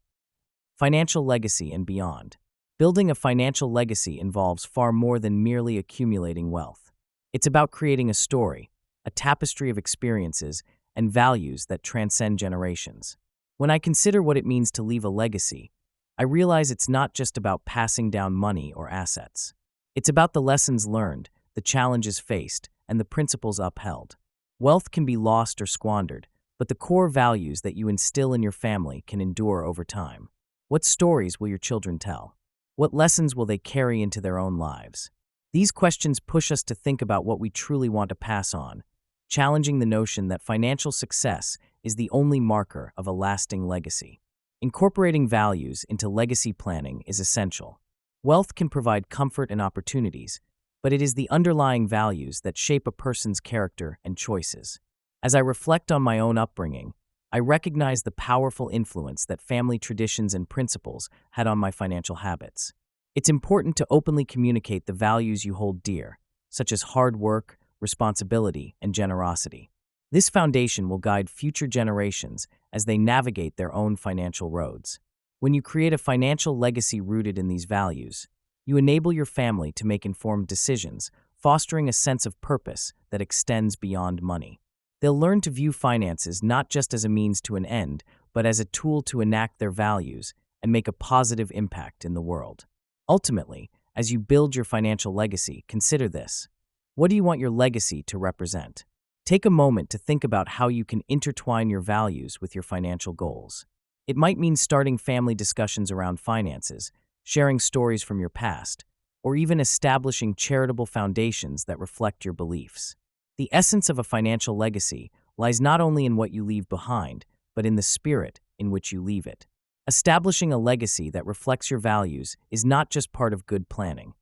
Financial legacy and beyond. Building a financial legacy involves far more than merely accumulating wealth. It's about creating a story, a tapestry of experiences and values that transcend generations. When I consider what it means to leave a legacy, I realize it's not just about passing down money or assets. It's about the lessons learned, the challenges faced, and the principles upheld. Wealth can be lost or squandered, but the core values that you instill in your family can endure over time. What stories will your children tell? What lessons will they carry into their own lives? These questions push us to think about what we truly want to pass on, challenging the notion that financial success is the only marker of a lasting legacy. Incorporating values into legacy planning is essential. Wealth can provide comfort and opportunities, but it is the underlying values that shape a person's character and choices. As I reflect on my own upbringing, I recognize the powerful influence that family traditions and principles had on my financial habits. It's important to openly communicate the values you hold dear, such as hard work, responsibility, and generosity. This foundation will guide future generations as they navigate their own financial roads. When you create a financial legacy rooted in these values, you enable your family to make informed decisions, fostering a sense of purpose that extends beyond money. They'll learn to view finances not just as a means to an end, but as a tool to enact their values and make a positive impact in the world. Ultimately, as you build your financial legacy, consider this. What do you want your legacy to represent? Take a moment to think about how you can intertwine your values with your financial goals. It might mean starting family discussions around finances, sharing stories from your past, or even establishing charitable foundations that reflect your beliefs. The essence of a financial legacy lies not only in what you leave behind, but in the spirit in which you leave it. Establishing a legacy that reflects your values is not just part of good planning.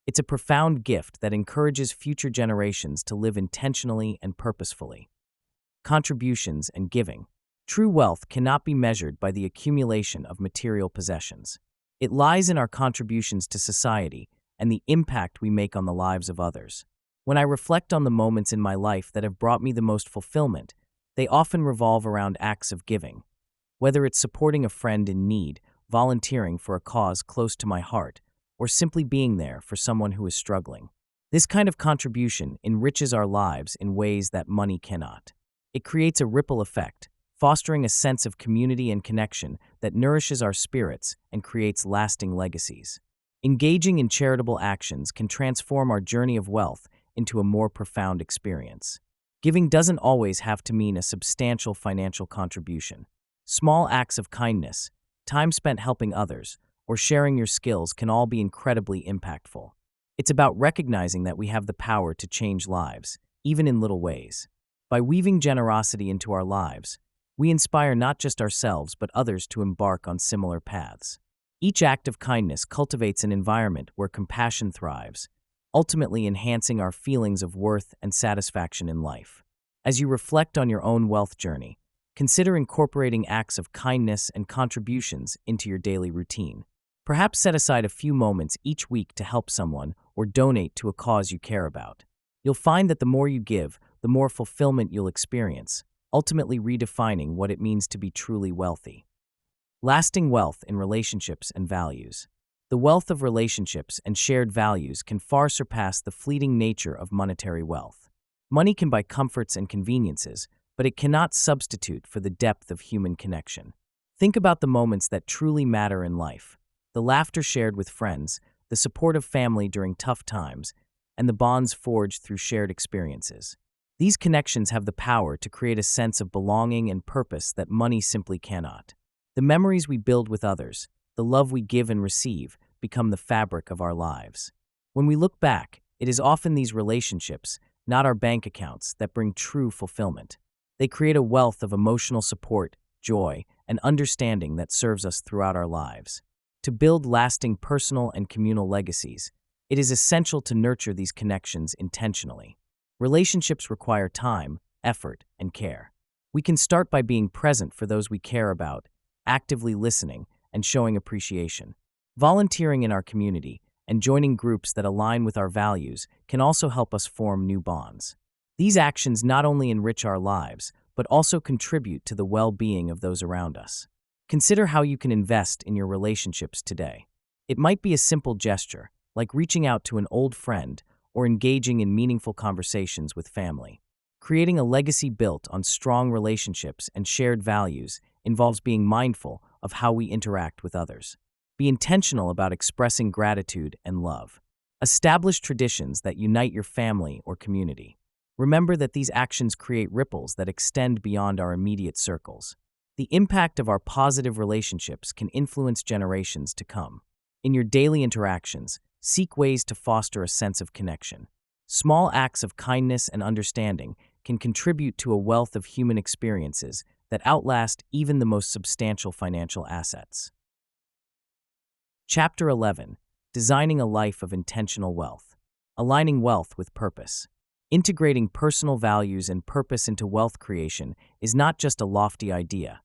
It's a profound gift that encourages future generations to live intentionally and purposefully. Contributions and giving. True wealth cannot be measured by the accumulation of material possessions. It lies in our contributions to society and the impact we make on the lives of others. When I reflect on the moments in my life that have brought me the most fulfillment, they often revolve around acts of giving. Whether it's supporting a friend in need, volunteering for a cause close to my heart, or simply being there for someone who is struggling. This kind of contribution enriches our lives in ways that money cannot. It creates a ripple effect, fostering a sense of community and connection that nourishes our spirits and creates lasting legacies. Engaging in charitable actions can transform our journey of wealth into a more profound experience. Giving doesn't always have to mean a substantial financial contribution. Small acts of kindness, time spent helping others, or sharing your skills can all be incredibly impactful. It's about recognizing that we have the power to change lives, even in little ways. By weaving generosity into our lives, we inspire not just ourselves but others to embark on similar paths. Each act of kindness cultivates an environment where compassion thrives, ultimately enhancing our feelings of worth and satisfaction in life. As you reflect on your own wealth journey, consider incorporating acts of kindness and contributions into your daily routine. Perhaps set aside a few moments each week to help someone or donate to a cause you care about. You'll find that the more you give, the more fulfillment you'll experience, ultimately redefining what it means to be truly wealthy. Lasting wealth in relationships and values. The wealth of relationships and shared values can far surpass the fleeting nature of monetary wealth. Money can buy comforts and conveniences, but it cannot substitute for the depth of human connection. Think about the moments that truly matter in life. The laughter shared with friends, the support of family during tough times, and the bonds forged through shared experiences. These connections have the power to create a sense of belonging and purpose that money simply cannot. The memories we build with others, the love we give and receive, become the fabric of our lives. When we look back, it is often these relationships, not our bank accounts, that bring true fulfillment. They create a wealth of emotional support, joy, and understanding that serves us throughout our lives. To build lasting personal and communal legacies, it is essential to nurture these connections intentionally. Relationships require time, effort, and care. We can start by being present for those we care about, actively listening, and showing appreciation. Volunteering in our community and joining groups that align with our values can also help us form new bonds. These actions not only enrich our lives, but also contribute to the well-being of those around us. Consider how you can invest in your relationships today. It might be a simple gesture, like reaching out to an old friend or engaging in meaningful conversations with family. Creating a legacy built on strong relationships and shared values involves being mindful of how we interact with others. Be intentional about expressing gratitude and love. Establish traditions that unite your family or community. Remember that these actions create ripples that extend beyond our immediate circles. The impact of our positive relationships can influence generations to come. In your daily interactions, seek ways to foster a sense of connection. Small acts of kindness and understanding can contribute to a wealth of human experiences that outlast even the most substantial financial assets. Chapter 11. Designing a Life of Intentional Wealth. Aligning wealth with purpose. Integrating personal values and purpose into wealth creation is not just a lofty idea.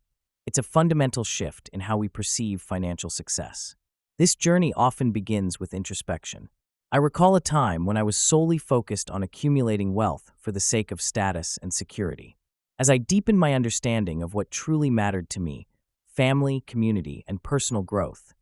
It's a fundamental shift in how we perceive financial success. This journey often begins with introspection. I recall a time when I was solely focused on accumulating wealth for the sake of status and security. As I deepened my understanding of what truly mattered to me, family, community, and personal growth,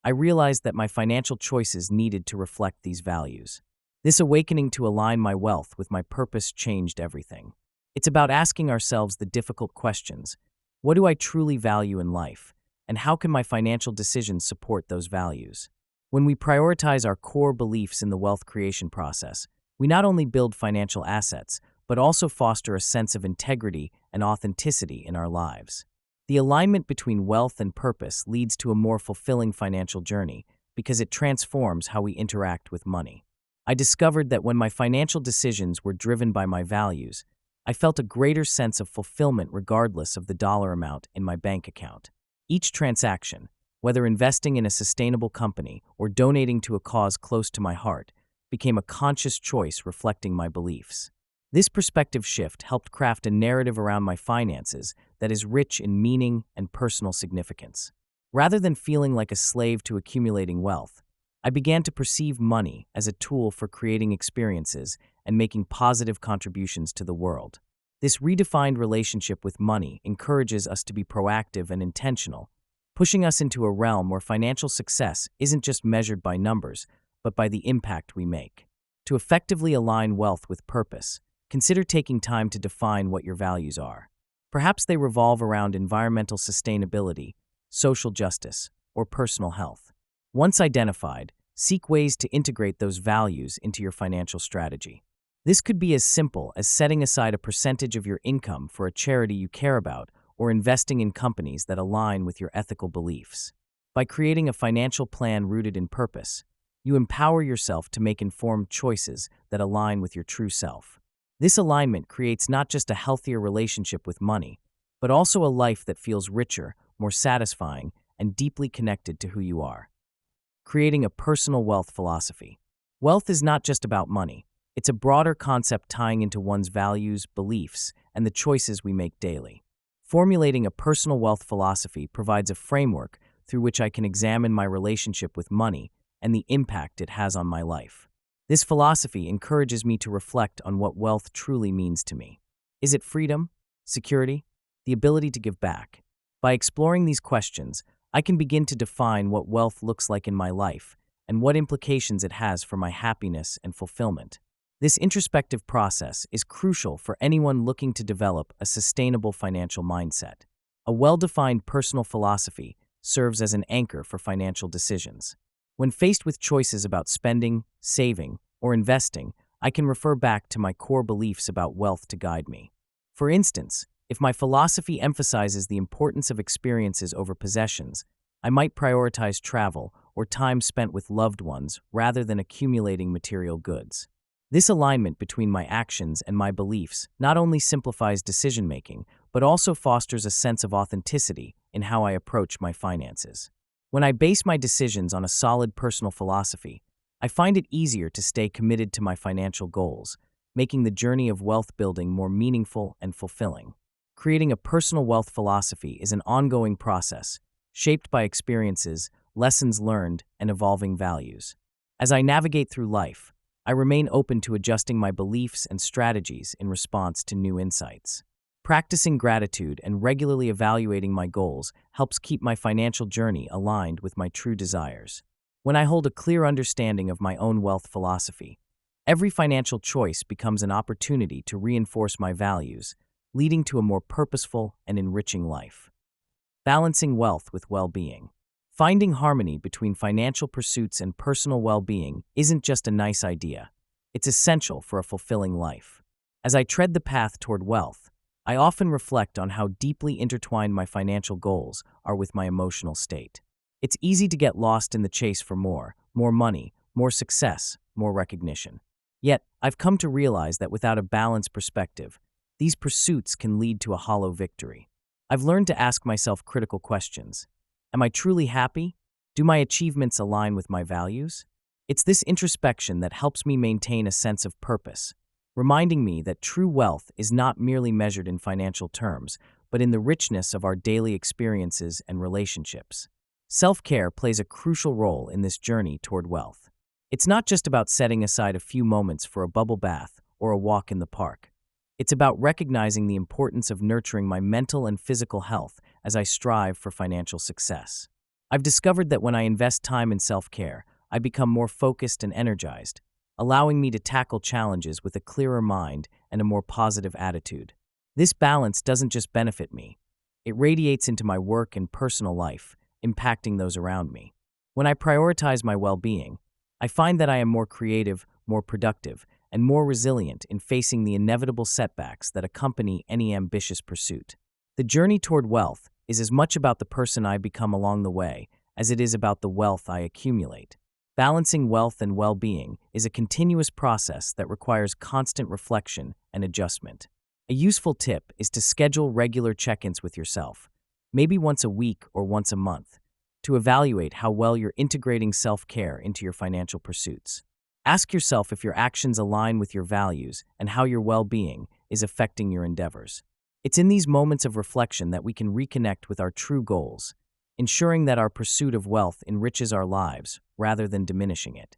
I realized that my financial choices needed to reflect these values. This awakening to align my wealth with my purpose changed everything. It's about asking ourselves the difficult questions. What do I truly value in life? And how can my financial decisions support those values? When we prioritize our core beliefs in the wealth creation process, we not only build financial assets, but also foster a sense of integrity and authenticity in our lives. The alignment between wealth and purpose leads to a more fulfilling financial journey because it transforms how we interact with money. I discovered that when my financial decisions were driven by my values, I felt a greater sense of fulfillment regardless of the dollar amount in my bank account. Each transaction, whether investing in a sustainable company or donating to a cause close to my heart, became a conscious choice reflecting my beliefs. This perspective shift helped craft a narrative around my finances that is rich in meaning and personal significance. Rather than feeling like a slave to accumulating wealth, I began to perceive money as a tool for creating experiences and making positive contributions to the world. This redefined relationship with money encourages us to be proactive and intentional, pushing us into a realm where financial success isn't just measured by numbers, but by the impact we make. To effectively align wealth with purpose, consider taking time to define what your values are. Perhaps they revolve around environmental sustainability, social justice, or personal health. Once identified, seek ways to integrate those values into your financial strategy. This could be as simple as setting aside a percentage of your income for a charity you care about or investing in companies that align with your ethical beliefs. By creating a financial plan rooted in purpose, you empower yourself to make informed choices that align with your true self. This alignment creates not just a healthier relationship with money, but also a life that feels richer, more satisfying, and deeply connected to who you are. Creating a personal wealth philosophy. Wealth is not just about money. It's a broader concept tying into one's values, beliefs, and the choices we make daily. Formulating a personal wealth philosophy provides a framework through which I can examine my relationship with money and the impact it has on my life. This philosophy encourages me to reflect on what wealth truly means to me. Is it freedom, security, the ability to give back? By exploring these questions, I can begin to define what wealth looks like in my life and what implications it has for my happiness and fulfillment. This introspective process is crucial for anyone looking to develop a sustainable financial mindset. A well-defined personal philosophy serves as an anchor for financial decisions. When faced with choices about spending, saving, or investing, I can refer back to my core beliefs about wealth to guide me. For instance, if my philosophy emphasizes the importance of experiences over possessions, I might prioritize travel or time spent with loved ones rather than accumulating material goods. This alignment between my actions and my beliefs not only simplifies decision-making, but also fosters a sense of authenticity in how I approach my finances. When I base my decisions on a solid personal philosophy, I find it easier to stay committed to my financial goals, making the journey of wealth building more meaningful and fulfilling. Creating a personal wealth philosophy is an ongoing process, shaped by experiences, lessons learned, and evolving values. As I navigate through life, I remain open to adjusting my beliefs and strategies in response to new insights. Practicing gratitude and regularly evaluating my goals helps keep my financial journey aligned with my true desires. When I hold a clear understanding of my own wealth philosophy, every financial choice becomes an opportunity to reinforce my values, leading to a more purposeful and enriching life. Balancing wealth with well-being. Finding harmony between financial pursuits and personal well-being isn't just a nice idea. It's essential for a fulfilling life. As I tread the path toward wealth, I often reflect on how deeply intertwined my financial goals are with my emotional state. It's easy to get lost in the chase for more money, more success, more recognition. Yet, I've come to realize that without a balanced perspective, these pursuits can lead to a hollow victory. I've learned to ask myself critical questions. Am I truly happy? Do my achievements align with my values? It's this introspection that helps me maintain a sense of purpose, reminding me that true wealth is not merely measured in financial terms, but in the richness of our daily experiences and relationships. Self-care plays a crucial role in this journey toward wealth. It's not just about setting aside a few moments for a bubble bath or a walk in the park. It's about recognizing the importance of nurturing my mental and physical health as I strive for financial success. I've discovered that when I invest time in self-care, I become more focused and energized, allowing me to tackle challenges with a clearer mind and a more positive attitude. This balance doesn't just benefit me. It radiates into my work and personal life, impacting those around me. When I prioritize my well-being, I find that I am more creative, more productive, and more resilient in facing the inevitable setbacks that accompany any ambitious pursuit. The journey toward wealth is as much about the person I become along the way as it is about the wealth I accumulate. Balancing wealth and well-being is a continuous process that requires constant reflection and adjustment. A useful tip is to schedule regular check-ins with yourself, maybe once a week or once a month, to evaluate how well you're integrating self-care into your financial pursuits. Ask yourself if your actions align with your values and how your well-being is affecting your endeavors. It's in these moments of reflection that we can reconnect with our true goals, ensuring that our pursuit of wealth enriches our lives rather than diminishing it.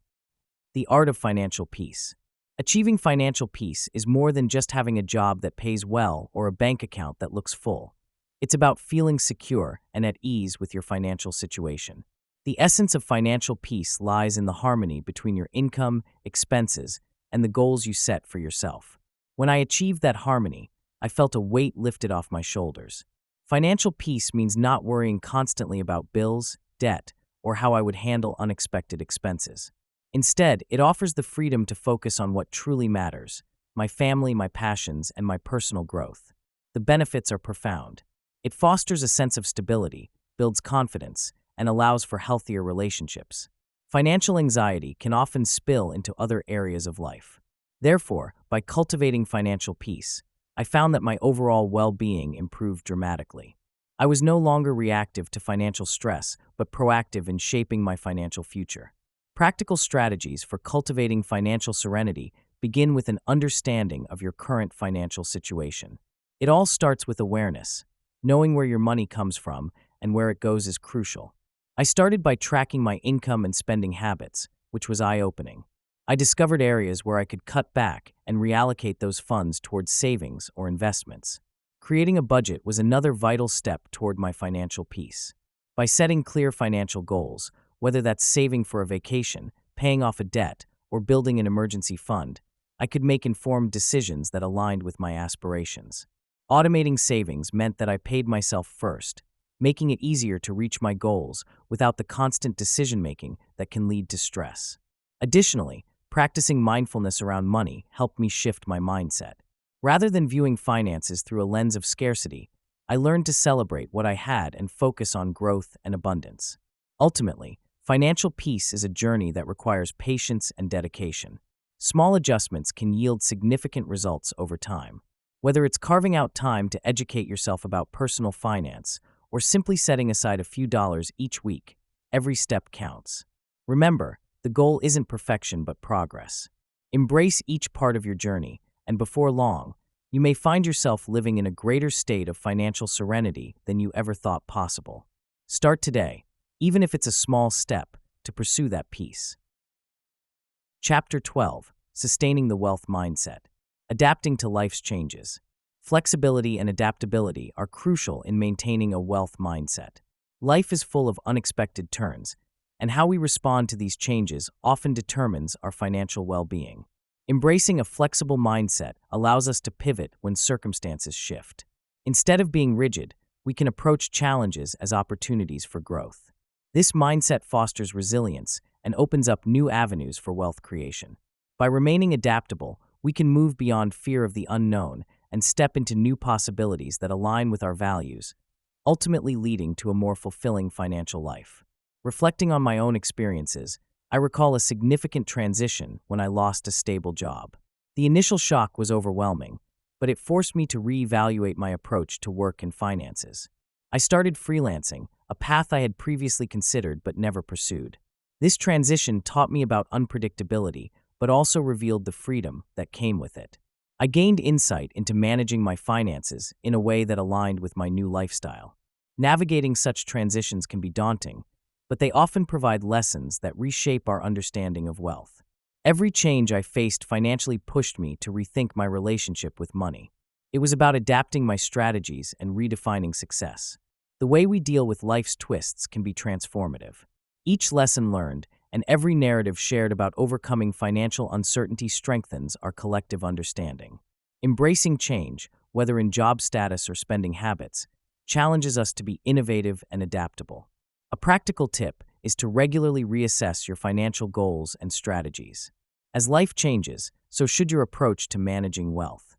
The art of financial peace. Achieving financial peace is more than just having a job that pays well or a bank account that looks full. It's about feeling secure and at ease with your financial situation. The essence of financial peace lies in the harmony between your income, expenses, and the goals you set for yourself. When I achieved that harmony, I felt a weight lifted off my shoulders. Financial peace means not worrying constantly about bills, debt, or how I would handle unexpected expenses. Instead, it offers the freedom to focus on what truly matters: my family, my passions, and my personal growth. The benefits are profound. It fosters a sense of stability, builds confidence, and allows for healthier relationships. Financial anxiety can often spill into other areas of life. Therefore, by cultivating financial peace, I found that my overall well-being improved dramatically. I was no longer reactive to financial stress, but proactive in shaping my financial future. Practical strategies for cultivating financial serenity begin with an understanding of your current financial situation. It all starts with awareness. Knowing where your money comes from and where it goes is crucial. I started by tracking my income and spending habits, which was eye-opening. I discovered areas where I could cut back and reallocate those funds towards savings or investments. Creating a budget was another vital step toward my financial peace. By setting clear financial goals, whether that's saving for a vacation, paying off a debt, or building an emergency fund, I could make informed decisions that aligned with my aspirations. Automating savings meant that I paid myself first, making it easier to reach my goals without the constant decision-making that can lead to stress. Additionally, practicing mindfulness around money helped me shift my mindset. Rather than viewing finances through a lens of scarcity, I learned to celebrate what I had and focus on growth and abundance. Ultimately, financial peace is a journey that requires patience and dedication. Small adjustments can yield significant results over time. Whether it's carving out time to educate yourself about personal finance or simply setting aside a few dollars each week, every step counts. Remember, the goal isn't perfection but progress. Embrace each part of your journey, and before long, you may find yourself living in a greater state of financial serenity than you ever thought possible. Start today, even if it's a small step, to pursue that peace. Chapter 12: Sustaining the Wealth Mindset. Adapting to Life's Changes. Flexibility and adaptability are crucial in maintaining a wealth mindset. Life is full of unexpected turns, and how we respond to these changes often determines our financial well-being. Embracing a flexible mindset allows us to pivot when circumstances shift. Instead of being rigid, we can approach challenges as opportunities for growth. This mindset fosters resilience and opens up new avenues for wealth creation. By remaining adaptable, we can move beyond fear of the unknown and step into new possibilities that align with our values, ultimately leading to a more fulfilling financial life. Reflecting on my own experiences, I recall a significant transition when I lost a stable job. The initial shock was overwhelming, but it forced me to reevaluate my approach to work and finances. I started freelancing, a path I had previously considered but never pursued. This transition taught me about unpredictability, but also revealed the freedom that came with it. I gained insight into managing my finances in a way that aligned with my new lifestyle. Navigating such transitions can be daunting, but they often provide lessons that reshape our understanding of wealth. Every change I faced financially pushed me to rethink my relationship with money. It was about adapting my strategies and redefining success. The way we deal with life's twists can be transformative. Each lesson learned and every narrative shared about overcoming financial uncertainty strengthens our collective understanding. Embracing change, whether in job status or spending habits, challenges us to be innovative and adaptable. A practical tip is to regularly reassess your financial goals and strategies. As life changes, so should your approach to managing wealth.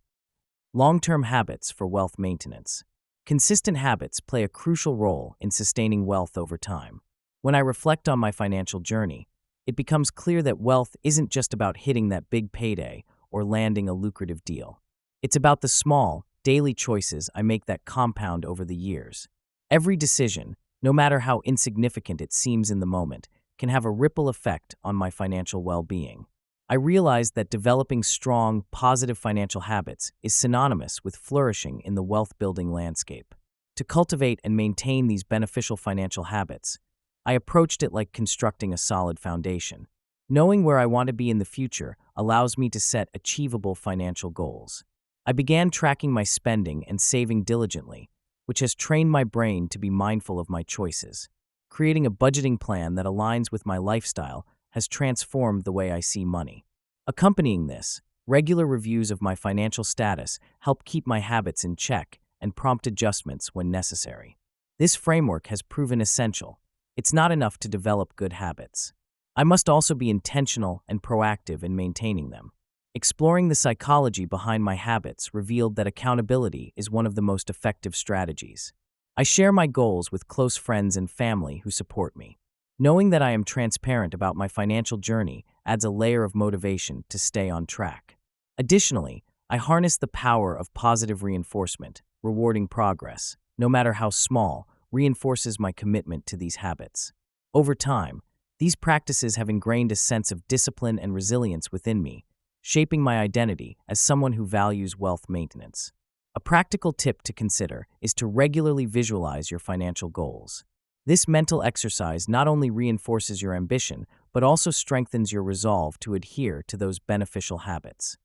Long-term habits for wealth maintenance. Consistent habits play a crucial role in sustaining wealth over time. When I reflect on my financial journey, it becomes clear that wealth isn't just about hitting that big payday or landing a lucrative deal. It's about the small, daily choices I make that compound over the years. Every decision, no matter how insignificant it seems in the moment, can have a ripple effect on my financial well-being. I realized that developing strong, positive financial habits is synonymous with flourishing in the wealth-building landscape. To cultivate and maintain these beneficial financial habits, I approached it like constructing a solid foundation. Knowing where I want to be in the future allows me to set achievable financial goals. I began tracking my spending and saving diligently, which has trained my brain to be mindful of my choices. Creating a budgeting plan that aligns with my lifestyle has transformed the way I see money. Accompanying this, regular reviews of my financial status help keep my habits in check and prompt adjustments when necessary. This framework has proven essential. It's not enough to develop good habits. I must also be intentional and proactive in maintaining them. Exploring the psychology behind my habits revealed that accountability is one of the most effective strategies. I share my goals with close friends and family who support me. Knowing that I am transparent about my financial journey adds a layer of motivation to stay on track. Additionally, I harness the power of positive reinforcement. Rewarding progress, no matter how small, reinforces my commitment to these habits. Over time, these practices have ingrained a sense of discipline and resilience within me, shaping my identity as someone who values wealth maintenance. A practical tip to consider is to regularly visualize your financial goals. This mental exercise not only reinforces your ambition, but also strengthens your resolve to adhere to those beneficial habits.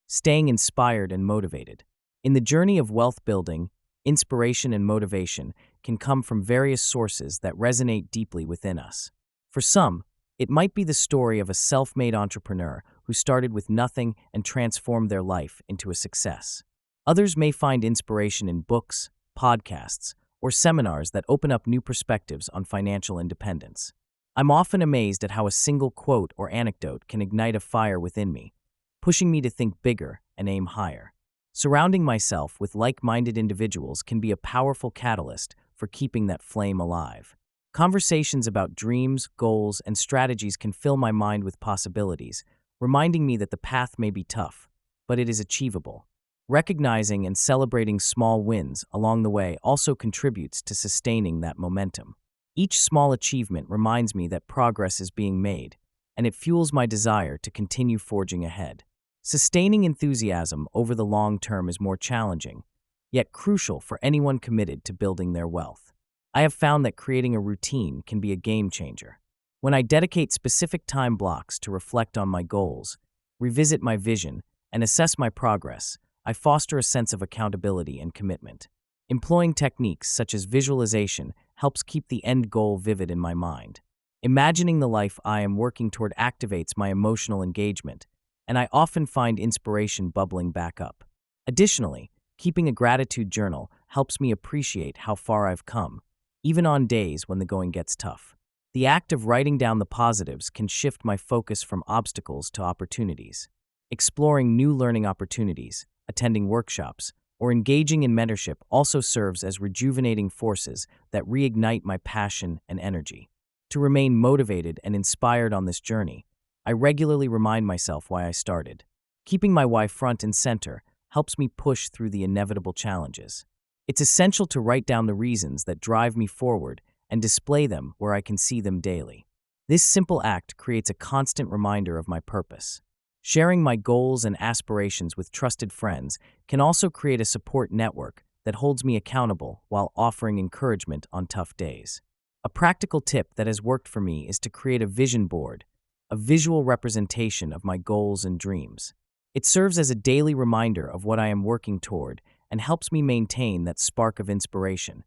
Staying inspired and motivated. In the journey of wealth building, inspiration and motivation can come from various sources that resonate deeply within us. For some, it might be the story of a self-made entrepreneur who started with nothing and transformed their life into a success. Others may find inspiration in books, podcasts, or seminars that open up new perspectives on financial independence. I'm often amazed at how a single quote or anecdote can ignite a fire within me, pushing me to think bigger and aim higher. Surrounding myself with like-minded individuals can be a powerful catalyst for keeping that flame alive. Conversations about dreams, goals, and strategies can fill my mind with possibilities, reminding me that the path may be tough, but it is achievable. Recognizing and celebrating small wins along the way also contributes to sustaining that momentum. Each small achievement reminds me that progress is being made, and it fuels my desire to continue forging ahead. Sustaining enthusiasm over the long term is more challenging, yet crucial for anyone committed to building their wealth. I have found that creating a routine can be a game changer. When I dedicate specific time blocks to reflect on my goals, revisit my vision, and assess my progress, I foster a sense of accountability and commitment. Employing techniques such as visualization helps keep the end goal vivid in my mind. Imagining the life I am working toward activates my emotional engagement, and I often find inspiration bubbling back up. Additionally, keeping a gratitude journal helps me appreciate how far I've come, even on days when the going gets tough. The act of writing down the positives can shift my focus from obstacles to opportunities. Exploring new learning opportunities, attending workshops, or engaging in mentorship also serves as rejuvenating forces that reignite my passion and energy. To remain motivated and inspired on this journey, I regularly remind myself why I started. Keeping my why front and center helps me push through the inevitable challenges. It's essential to write down the reasons that drive me forward and display them where I can see them daily. This simple act creates a constant reminder of my purpose. Sharing my goals and aspirations with trusted friends can also create a support network that holds me accountable while offering encouragement on tough days. A practical tip that has worked for me is to create a vision board, a visual representation of my goals and dreams. It serves as a daily reminder of what I am working toward and helps me maintain that spark of inspiration,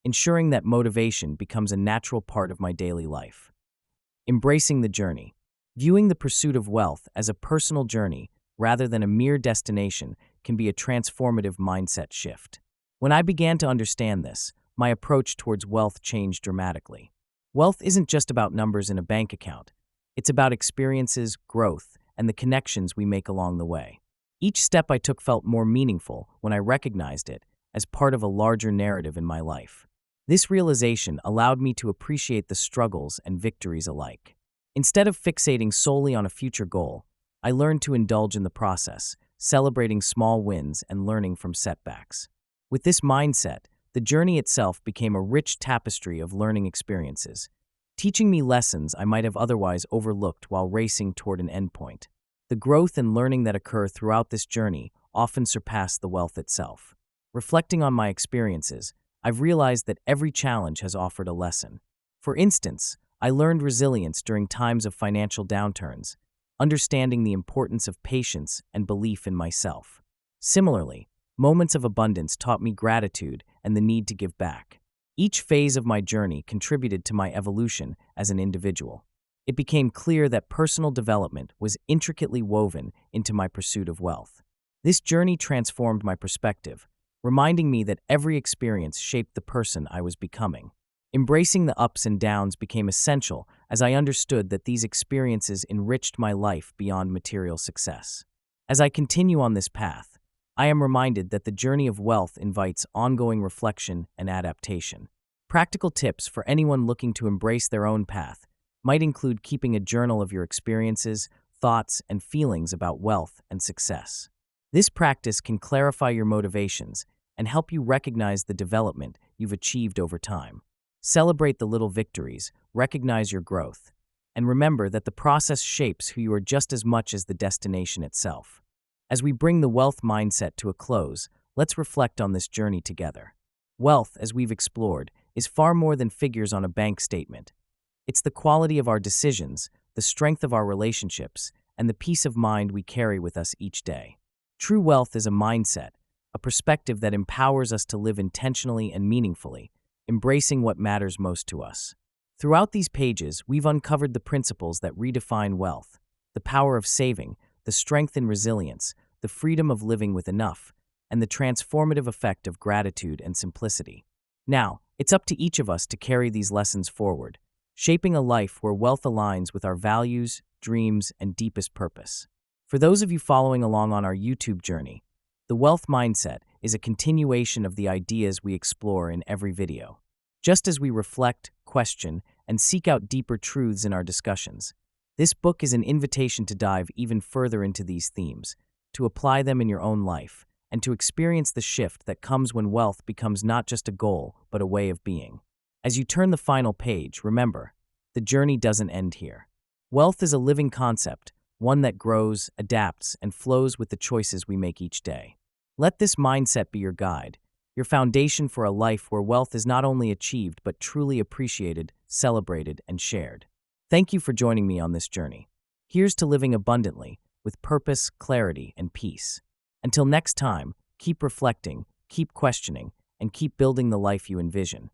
ensuring that motivation becomes a natural part of my daily life. Embracing the journey. Viewing the pursuit of wealth as a personal journey rather than a mere destination can be a transformative mindset shift. When I began to understand this, my approach towards wealth changed dramatically. Wealth isn't just about numbers in a bank account. It's about experiences, growth, and the connections we make along the way. Each step I took felt more meaningful when I recognized it as part of a larger narrative in my life. This realization allowed me to appreciate the struggles and victories alike. Instead of fixating solely on a future goal, I learned to indulge in the process, celebrating small wins and learning from setbacks. With this mindset, the journey itself became a rich tapestry of learning experiences, teaching me lessons I might have otherwise overlooked while racing toward an endpoint. The growth and learning that occur throughout this journey often surpass the wealth itself. Reflecting on my experiences, I've realized that every challenge has offered a lesson. For instance, I learned resilience during times of financial downturns, understanding the importance of patience and belief in myself. Similarly, moments of abundance taught me gratitude and the need to give back. Each phase of my journey contributed to my evolution as an individual. It became clear that personal development was intricately woven into my pursuit of wealth. This journey transformed my perspective, reminding me that every experience shaped the person I was becoming. Embracing the ups and downs became essential as I understood that these experiences enriched my life beyond material success. As I continue on this path, I am reminded that the journey of wealth invites ongoing reflection and adaptation. Practical tips for anyone looking to embrace their own path might include keeping a journal of your experiences, thoughts, and feelings about wealth and success. This practice can clarify your motivations and help you recognize the development you've achieved over time. Celebrate the little victories, recognize your growth, and remember that the process shapes who you are just as much as the destination itself. As we bring the wealth mindset to a close, let's reflect on this journey together. Wealth, as we've explored, is far more than figures on a bank statement. It's the quality of our decisions, the strength of our relationships, and the peace of mind we carry with us each day. True wealth is a mindset, a perspective that empowers us to live intentionally and meaningfully, embracing what matters most to us. Throughout these pages, we've uncovered the principles that redefine wealth, the power of saving, the strength in resilience, the freedom of living with enough, and the transformative effect of gratitude and simplicity. Now, it's up to each of us to carry these lessons forward, shaping a life where wealth aligns with our values, dreams, and deepest purpose. For those of you following along on our YouTube journey, the wealth mindset is a continuation of the ideas we explore in every video. Just as we reflect, question, and seek out deeper truths in our discussions, this book is an invitation to dive even further into these themes, to apply them in your own life, and to experience the shift that comes when wealth becomes not just a goal, but a way of being. As you turn the final page, remember, the journey doesn't end here. Wealth is a living concept, one that grows, adapts, and flows with the choices we make each day. Let this mindset be your guide, your foundation for a life where wealth is not only achieved but truly appreciated, celebrated, and shared. Thank you for joining me on this journey. Here's to living abundantly, with purpose, clarity, and peace. Until next time, keep reflecting, keep questioning, and keep building the life you envision.